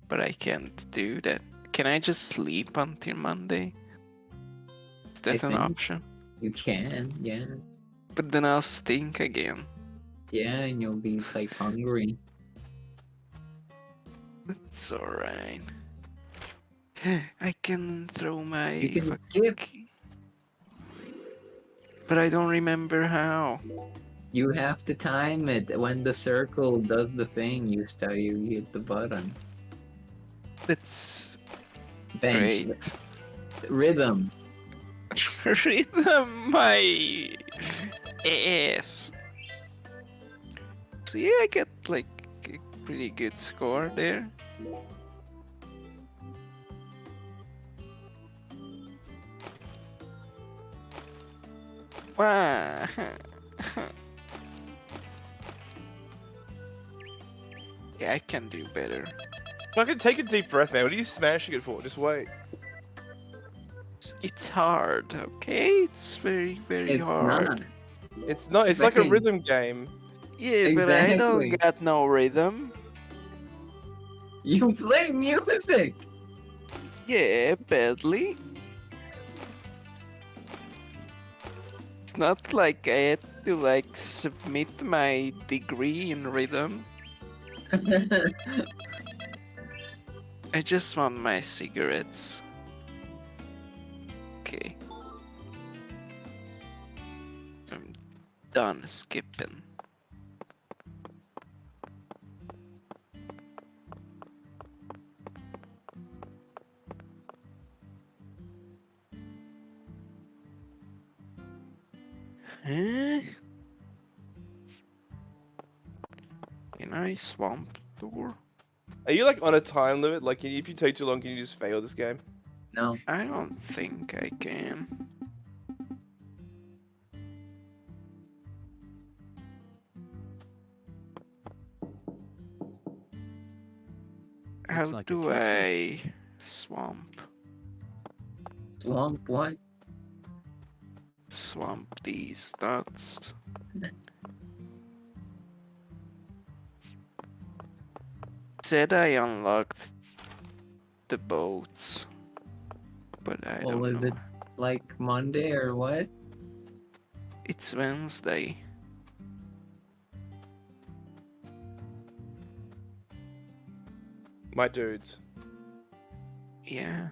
D: But I can't do that. Can I just sleep until Monday? Is that an
C: think
D: option?
C: You can, yeah.
D: But then I'll stink again.
C: Yeah, and you'll be like hungry.
D: It's alright. I can throw my...
C: You can skip.
D: But I don't remember how.
C: You have to time it. When the circle does the thing, you hit the button.
D: It's
C: Bench.
D: great.
C: Rhythm.
D: Rhythm my ass. See, I get like a pretty good score there. Wow. Yeah, I can do better.
P: Fucking take a deep breath, man. What are you smashing it for? Just wait.
D: It's hard, okay? It's very, very
C: It's
D: hard.
C: not.
P: It's not. It's like a rhythm game.
D: Yeah, but I don't got no rhythm.
C: You play music.
D: Yeah, badly. It's not like I had to like submit my degree in rhythm. I just want my cigarettes. Okay. I'm done skipping. Huh? Can I swamp door?
P: Are you like on a time limit? Like, if you take too long, can you just fail this game?
C: No.
D: I don't think I can. How
G: Looks like a
D: do
G: kid's
D: I swamp?
C: Swamp what?
D: Swamp these nuts. Said I unlocked the boats, but I don't
C: is
D: know.
C: it like Monday or what?
D: It's Wednesday.
P: My dudes.
D: Yeah.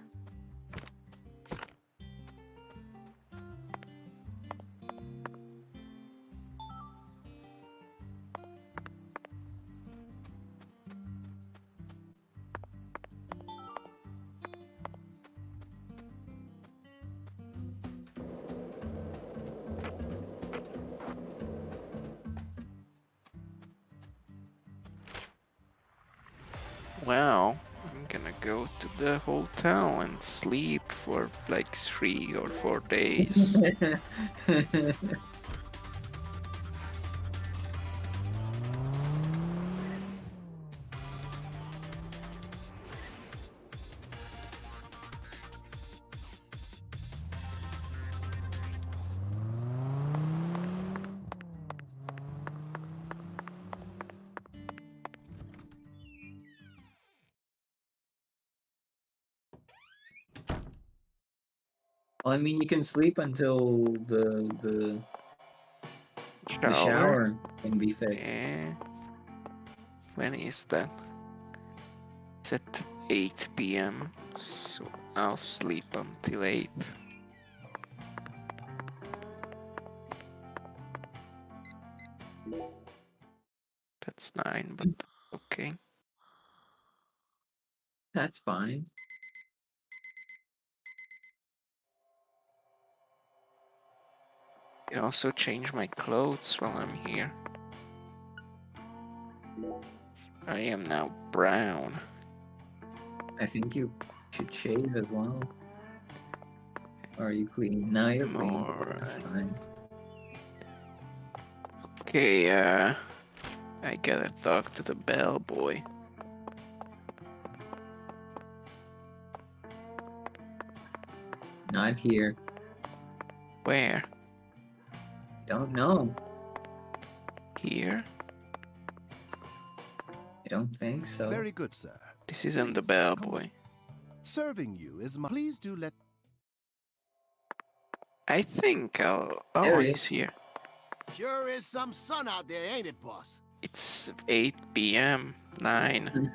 D: Well, I'm gonna go to the hotel and sleep for like 3 or 4 days.
C: Well, I mean, you can sleep until the shower can be fixed.
D: Yeah. When is that? It's at 8 p.m. So I'll sleep until 8. That's 9, but okay.
C: That's fine.
D: I can also change my clothes while I'm here. I am now brown.
C: I think you should shave as well. Or are you clean? No, you're clean. That's fine.
D: Okay, I gotta talk to the bellboy.
C: Not here.
D: Where?
C: Don't know.
D: Here?
C: I don't think so.
F: Very good, sir.
D: This isn't the bellboy.
F: Serving you is my. Please do let.
D: I think I'll. Oh,
C: There he
D: he's
C: is.
D: here.
F: Sure is some sun out there, ain't it, boss?
D: It's 8 p.m. 9.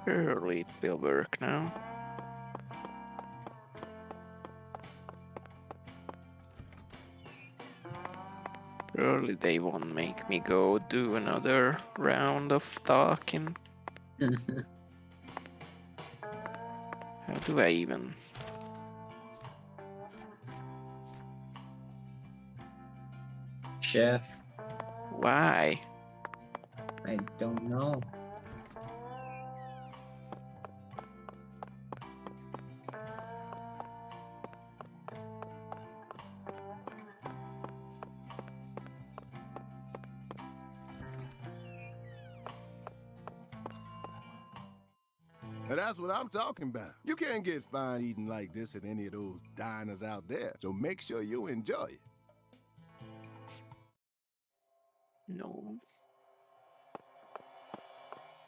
D: Surely it will work now. Surely they won't make me go do another round of talking. How do I even?
C: Chef,
D: Why?
C: I don't know.
Q: And that's what I'm talking about. You can't get fine eating like this at any of those diners out there, so make sure you enjoy it.
D: No.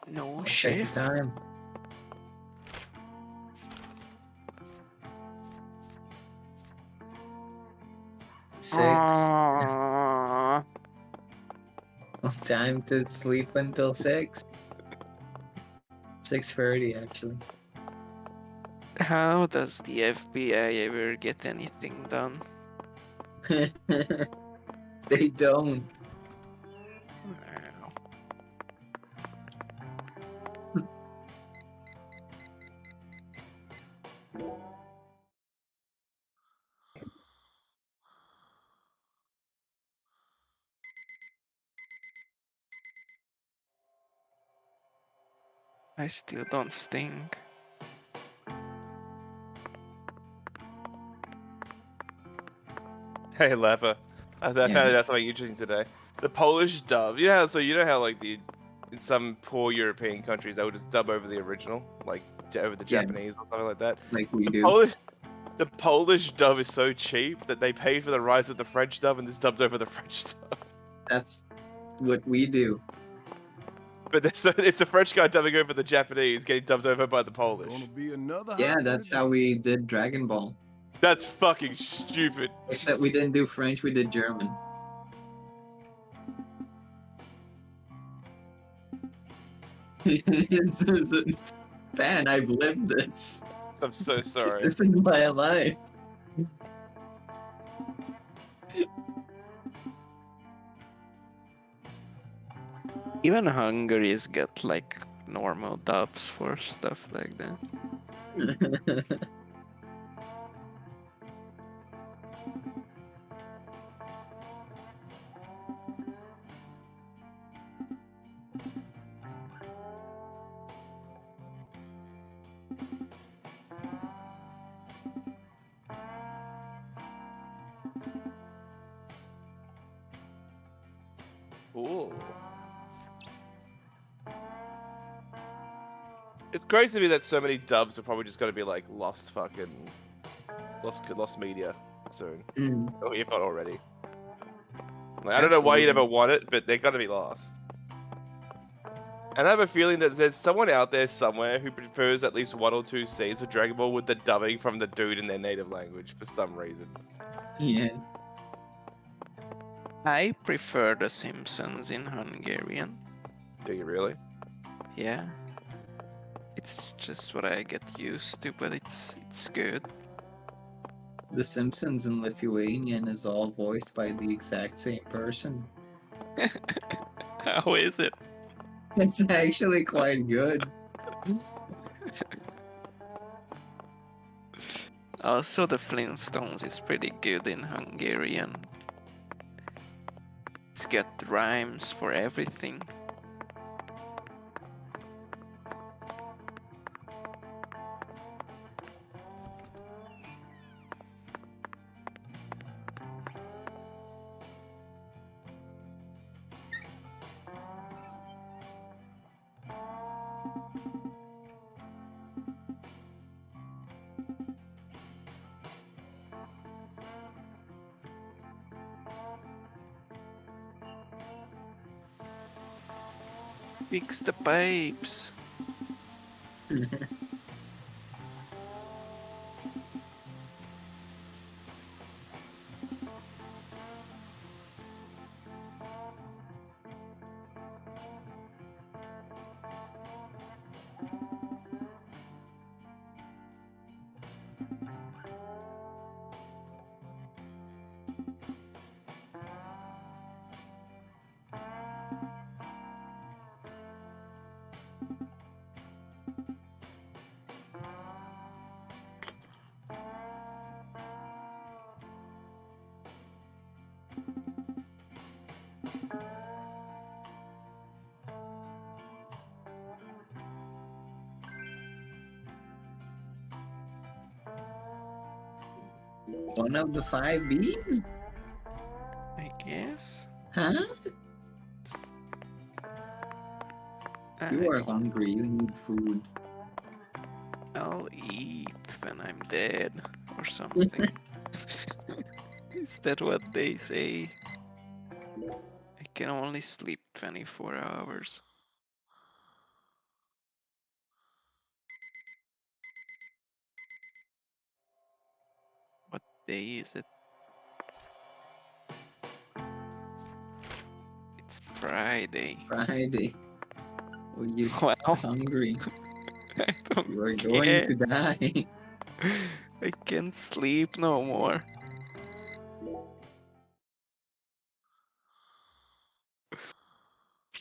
D: No,
C: Check the
D: chef.
C: time. Six. Time to sleep until 6. 6:30 actually.
D: How does the FBI ever get anything done?
C: They don't.
D: Wow. I still don't stink.
P: Hey, Lappa. I found out something interesting today. The Polish dub. You know how, you know how like in some poor European countries they would just dub over the original, like over the Japanese or something like that.
C: Like we do.
P: The Polish dub is so cheap that they paid for the rights of the French dub and this dubbed over the French dub.
C: That's what we do.
P: But it's the French guy dubbing over the Japanese, getting dubbed over by the Polish.
Q: Gonna be another
C: Yeah,
Q: hot
C: that's
Q: one
C: how we did Dragon Ball.
P: That's fucking stupid.
C: Except we didn't do French, we did German. Man, I've lived this.
P: I'm so sorry.
C: This is my life.
D: Even Hungary's got like normal dubs for stuff like that.
P: Cool. It's crazy to me that so many dubs are probably just going to be like lost media soon. Or if not already. Like, I don't know why you'd ever want it, but they're going to be lost. And I have a feeling that there's someone out there somewhere who prefers at least 1 or 2 scenes of Dragon Ball with the dubbing from the dude in their native language for some reason.
C: Yeah.
D: I prefer The Simpsons in Hungarian.
P: Do you really?
D: Yeah. It's just what I get used to, but it's good.
C: The Simpsons in Lithuanian is all voiced by the exact same person.
D: How is it?
C: It's actually quite good.
D: Also, the Flintstones is pretty good in Hungarian. It's got rhymes for everything. Fix the pipes.
C: One of the 5 Bs?
D: I guess.
C: Huh? You are hungry, you need food.
D: I'll eat when I'm dead or something. Is that what they say? I can only sleep 24 hours. What day is it? It's Friday.
C: Friday. Oh, you
D: Well,
C: hungry.
D: I don't
C: You are
D: care.
C: going to die.
D: I can't sleep no more.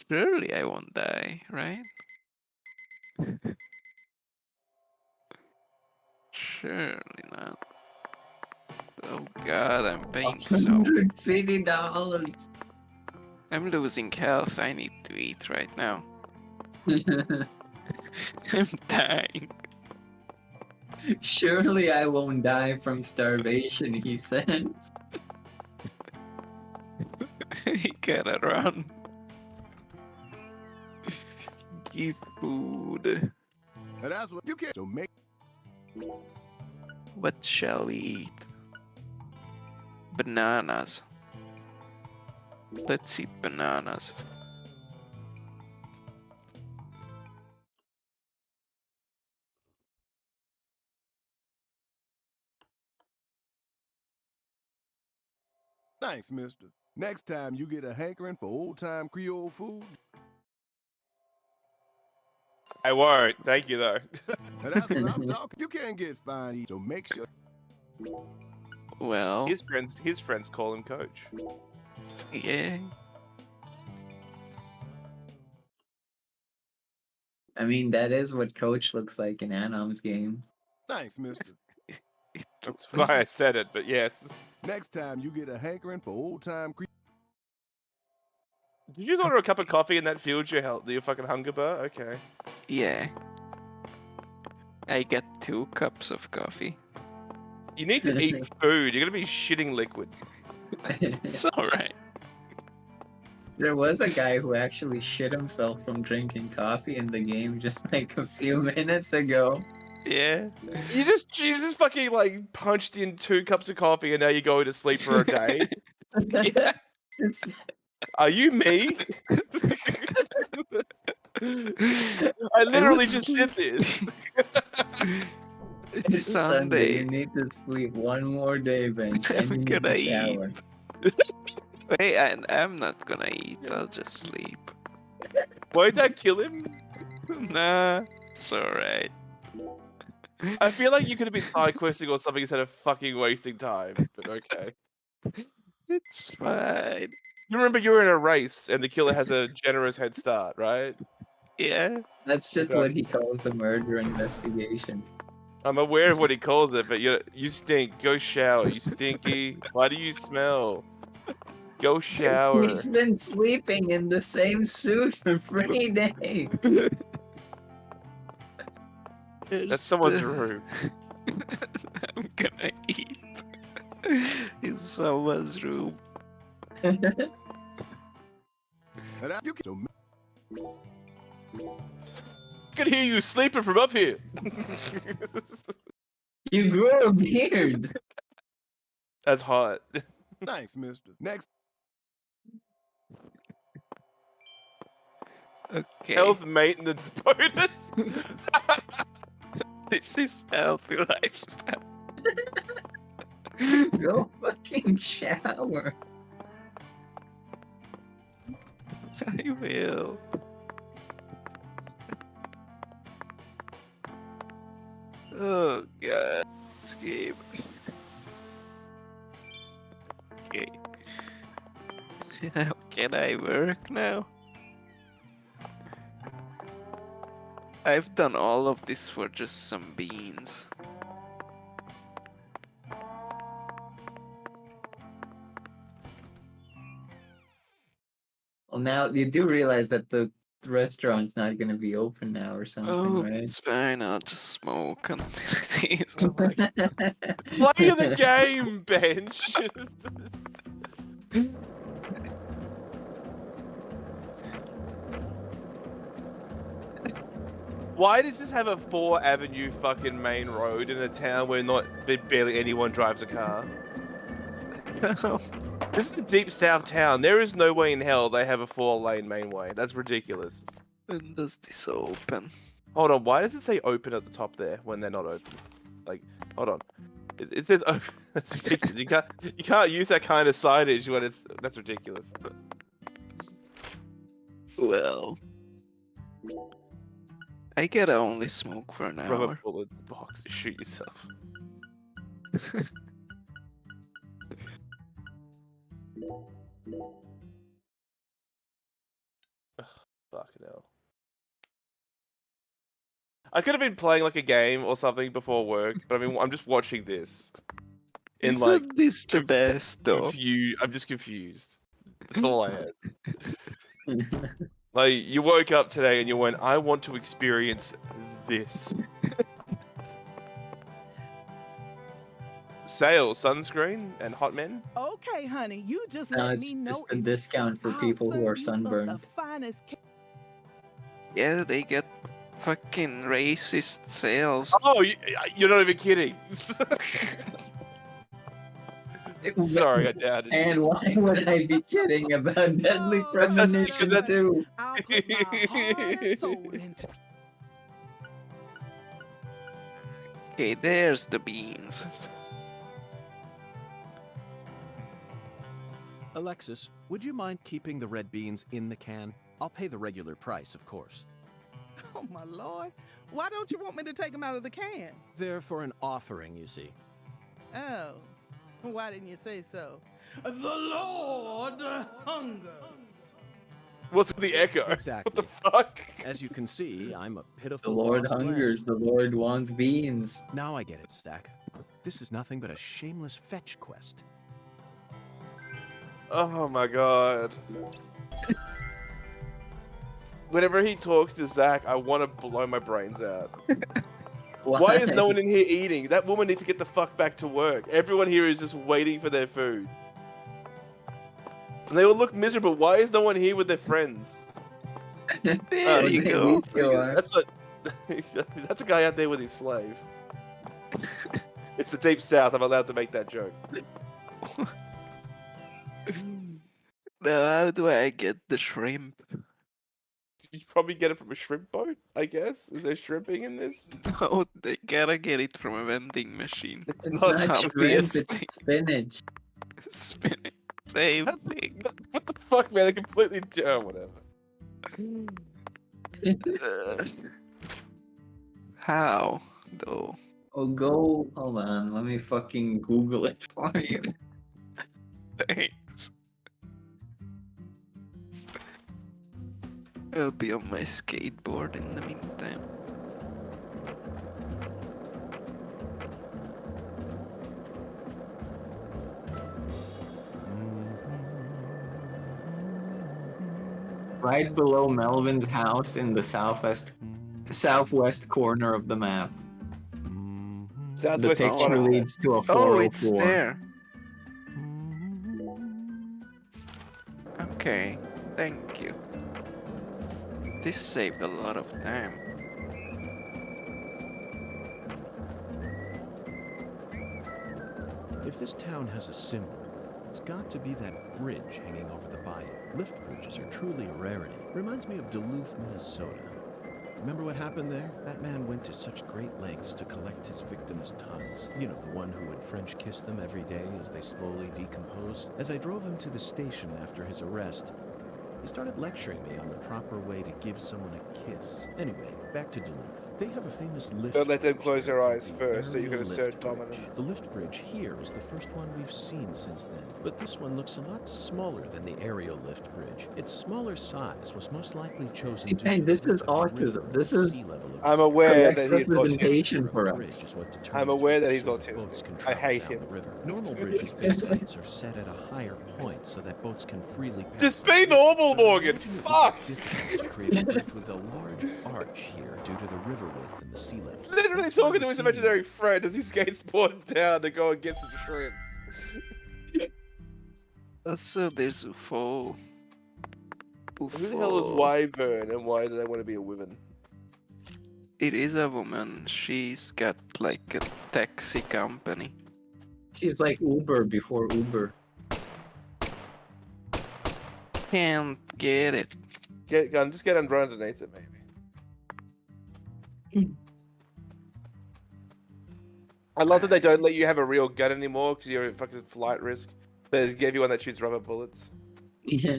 D: Surely I won't die, right? Surely not. Oh god, I'm paying so...
C: $150.
D: I'm losing health, I need to eat right now. I'm dying.
C: Surely I won't die from starvation, he says.
D: You gotta run. Give food.
Q: And that's what you can't. So make.
D: What shall we eat? Bananas. Let's eat bananas.
Q: Thanks, mister. Next time you get a hankering for old-time Creole food.
P: I won't. Thank you, though.
Q: And that's what I'm talking. You can't get fine eat, so make sure.
D: Well,
P: His friends call him Coach.
D: yeah.
C: I mean, that is what Coach looks like in Anom's game.
Q: Thanks, mister.
P: That's why I said it, but yes.
Q: Next time you get a hankering for old-time Creole.
P: Did you order a cup of coffee and that fueled your fucking hunger bar? Okay.
D: Yeah. I get 2 cups of coffee.
P: You need to eat food. You're gonna be shitting liquid.
D: It's alright.
C: There was a guy who actually shit himself from drinking coffee in the game just like a few minutes ago.
P: Yeah. You just fucking like punched in 2 cups of coffee and now you're going to sleep for a day.
D: Yeah.
P: Are you me? I literally just did this.
C: It's Sunday. You need to sleep one more day, Ben.
D: I'm gonna eat.
C: Shower.
D: Wait, I'm not gonna eat. I'll just sleep.
P: Won't that kill him?
D: Nah, it's alright.
P: I feel like you could have been side questing or something instead of fucking wasting time, but okay.
D: It's fine.
P: You remember you were in a race and the killer has a generous head start, right?
D: Yeah.
C: That's just
P: Okay.
C: what he calls the murder investigation.
P: I'm aware of what he calls it, but you stink. Go shower. You stinky. Why do you smell? Go shower.
C: He's been sleeping in the same suit for 3 days.
P: That's someone's room.
D: I'm gonna eat in someone's room.
P: can hear you sleeping from up here.
C: You grew a beard.
P: That's hot.
Q: Thanks, mister. Next.
D: Okay.
P: Health maintenance bonus.
D: This is healthy lifestyle.
C: Go fucking shower.
D: I will. Oh god, this game. Okay. How can I work now? I've done all of this for just some beans.
C: Well, now you do realize that the restaurant's not going to be open now or something,
D: Oh,
C: right?
D: it's fine. I'll just smoke until it's
P: Play the game, bench. Why does this have a 4-avenue fucking main road in a town where barely anyone drives a car? This is a deep south town. There is no way in hell they have a 4-lane mainway. That's ridiculous.
D: When does this open?
P: Hold on, why does it say open at the top there when they're not open? Like, hold on. It says open. That's ridiculous. You can't use that kind of signage when that's ridiculous.
D: Well, I gotta only smoke for an
P: Rubber
D: hour.
P: bullets box to shoot yourself. Fucking hell. I could have been playing like a game or something before work, but I mean, I'm just watching this.
D: Isn't this the best though?
P: I'm just confused. That's all I had. Like, you woke up today and you went, I want to experience this. Sale, sunscreen, and hot men?
O: Okay, honey, you just
C: Now
O: let
C: it's
O: me know
C: just a
O: if
C: discount for
O: I'll
C: people who are
O: serve you up
C: sunburned.
O: the finest
D: Yeah, they get fucking racist sales.
P: Oh, you're not even kidding. Sorry, I doubted you.
C: And why would I be kidding about Deadly Premonition too?
O: I'll put my heart and soul into.
D: Okay, there's the beans.
G: Alexis, would you mind keeping the red beans in the can? I'll pay the regular price, of course.
O: Oh my lord! Why don't you want me to take them out of the can?
G: They're for an offering, you see.
O: Oh, why didn't you say so? The Lord hungers.
P: What's with the echo?
G: Exactly.
P: What the fuck?
G: As you can see, I'm a
C: The
G: pitiful
C: Lord
G: lost lamb.
C: hungers, the Lord wants beans.
G: Now I get it, Stack. This is nothing but a shameless fetch quest.
P: Oh my god. Whenever he talks to Zach, I want to blow my brains out. Why is no one in here eating? That woman needs to get the fuck back to work. Everyone here is just waiting for their food. And they all look miserable. Why is no one here with their friends?
D: There you go.
P: That's a guy out there with his slave. It's the deep south. I'm allowed to make that joke.
D: Now, how do I get the shrimp?
P: You probably get it from a shrimp boat, I guess. Is there shrimping in this?
D: Oh, they gotta get it from a vending machine.
C: It's not shrimp,
D: obviously.
C: it's spinach.
D: Spinach. Same thing.
P: What the fuck, man? I completely whatever.
D: How, though?
C: Oh, go. Hold on. Let me fucking Google it for you.
D: Thanks. I'll be on my skateboard in the meantime.
C: Right below Melvin's house in the southwest corner of the map. The picture leads to a 404.
D: Oh, it's there. Okay, thank you. This saved a lot of time.
G: If this town has a symbol, it's got to be that bridge hanging over the bayou. Lift bridges are truly a rarity. Reminds me of Duluth, Minnesota. Remember what happened there? That man went to such great lengths to collect his victims' tongues. You know, the one who would French kiss them every day as they slowly decomposed. As I drove him to the station after his arrest, he started lecturing me on the proper way to give someone a kiss. Anyway, back to Duluth. They have a famous lift
P: Don't let them
G: bridge
P: close their eyes
G: called the
P: first, so you're
G: aerial
P: gonna
G: lift
P: assert
G: bridge.
P: dominance.
G: The lift bridge here is the first one we've seen since then, but this one looks a lot smaller than the aerial lift bridge. Its smaller size was most likely chosen due
C: Hey,
G: to
C: this
G: the
C: is
G: width of the
C: autism.
G: river
C: This
G: and
C: is
G: sea level of
P: I'm
G: the
P: aware
C: correct
P: that he's
C: representation
P: autistic.
C: for
G: bridge
C: us.
G: is what
P: I'm
G: determines
P: aware
G: what
P: that he's
G: sort of boats
P: autistic.
G: can
P: I
G: travel
P: hate
G: down
P: him.
G: the river. Normal bridges' base heights are set at a higher point so that boats can freely pass.
P: Just be normal,
G: But I
P: Morgan.
G: imagine it would be
P: Fuck.
G: difficult to create a bridge with a large arch here due to the river width and the sea level.
P: Literally
G: That's why
P: talking to
G: we're
P: his
G: seeing
P: imaginary friend as he skateboards down to go and get some shrimp.
D: Also, there's UFO.
P: Who the hell is Wyvern and why do they want to be a woman?
D: It is a woman. She's got like a taxi company.
C: She's like Uber before Uber.
D: Can't get it.
P: Just get underneath it, maybe. I love that they don't let you have a real gun anymore because you're at fucking flight risk. They gave you one that shoots rubber bullets.
C: Yeah.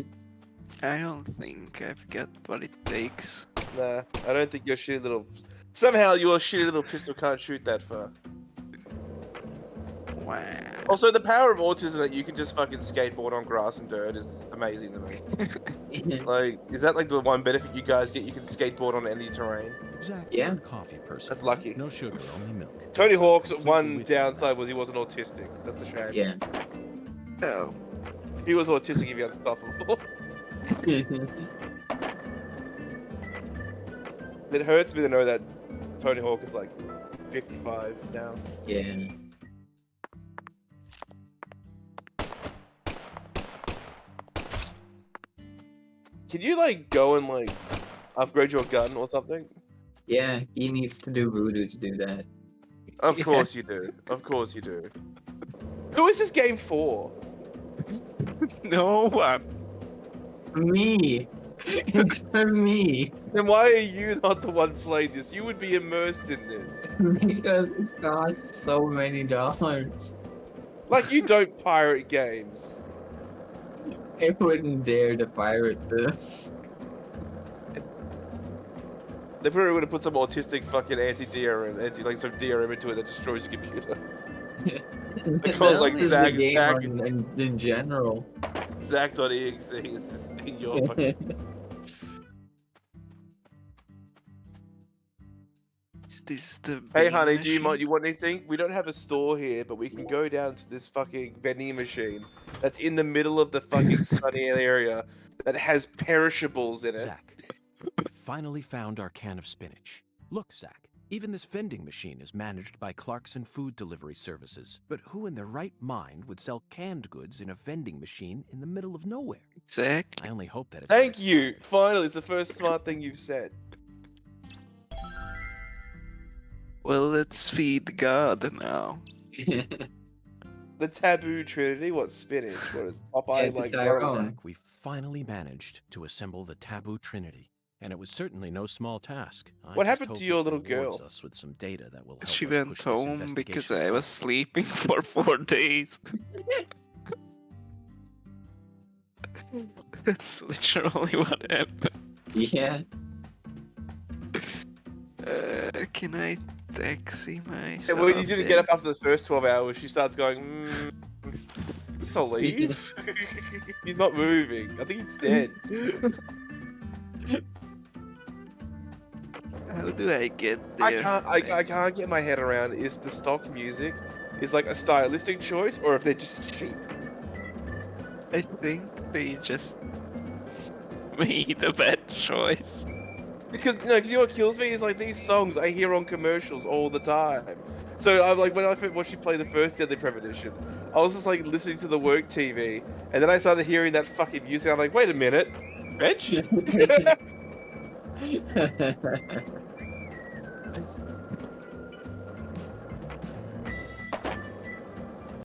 D: I don't think I've got what it takes.
P: Nah, I don't think your shitty little... Somehow your shitty little pistol can't shoot that far.
D: Wow.
P: Also, the power of autism that you can just fucking skateboard on grass and dirt is amazing to me. Like, is that like the one benefit you guys get? You can skateboard on any terrain.
G: Exactly.
C: Yeah.
G: Coffee person.
P: That's lucky.
G: No sugar, only milk.
P: Tony Hawk's
G: Completely
P: one
G: with you.
P: downside was he wasn't autistic. That's a shame.
C: Yeah.
D: Oh.
P: If he was autistic, he'd be unstoppable. It hurts me to know that Tony Hawk is like 55 now.
C: Yeah.
P: Can you like go and like upgrade your gun or something?
C: Yeah, he needs to do voodoo to do that.
P: Of course you do. Of course you do. Who is this game for?
D: No one.
C: Me. It's for me.
P: Then why are you not the one playing this? You would be immersed in this.
C: Because it costs so many dollars.
P: Like you don't pirate games.
C: I wouldn't dare to pirate this.
P: They probably would have put some autistic fucking anti-DRM, like some DRM into it that destroys your computer. It calls like
C: This is
P: Zach,
C: the game
P: Zach,
C: in general.
P: Zach.exe is this in your fucking...
D: Is this the
P: Hey
D: bean
P: honey, do you
D: machine?
P: want anything? We don't have a store here, but we can go down to this fucking vending machine that's in the middle of the fucking sunny area that has perishables in it.
G: Zach, we finally found our can of spinach. Look, Zach, even this vending machine is managed by Clarkson Food Delivery Services. But who in their right mind would sell canned goods in a vending machine in the middle of nowhere?
D: Exactly.
G: I only hope that it's...
P: Thank you! Finally, it's the first smart thing you've said.
D: Well, let's feed God now.
P: The taboo trinity? What's spinach? What is Popeye
C: it's a
P: like?
C: Tyrone.
G: Zach, we finally managed to assemble the taboo trinity. And it was certainly no small task. I
P: What
G: just
P: happened
G: hope
P: to
G: it
P: your little
G: rewards
P: girl?
G: us with some data that will help
D: She
G: us
D: went
G: push this
D: home because
G: investigation
D: I was sleeping for 4 days. That's literally what happened.
C: Yeah.
D: Can I taxi myself?
P: And when you didn't
D: there?
P: get up after the first 12 hours, she starts going, guess I'll leave. He's not moving. I think he's dead.
D: How do I get there?
P: I can't get my head around is the stock music is like a stylistic choice or if they're just cheap.
D: I think they just made a bad choice.
P: Because you know what kills me is like these songs I hear on commercials all the time. So I'm like when I watched you play the first Deadly Premonition, I was just like listening to the work TV, and then I started hearing that fucking music. I'm like, wait a minute, bitch.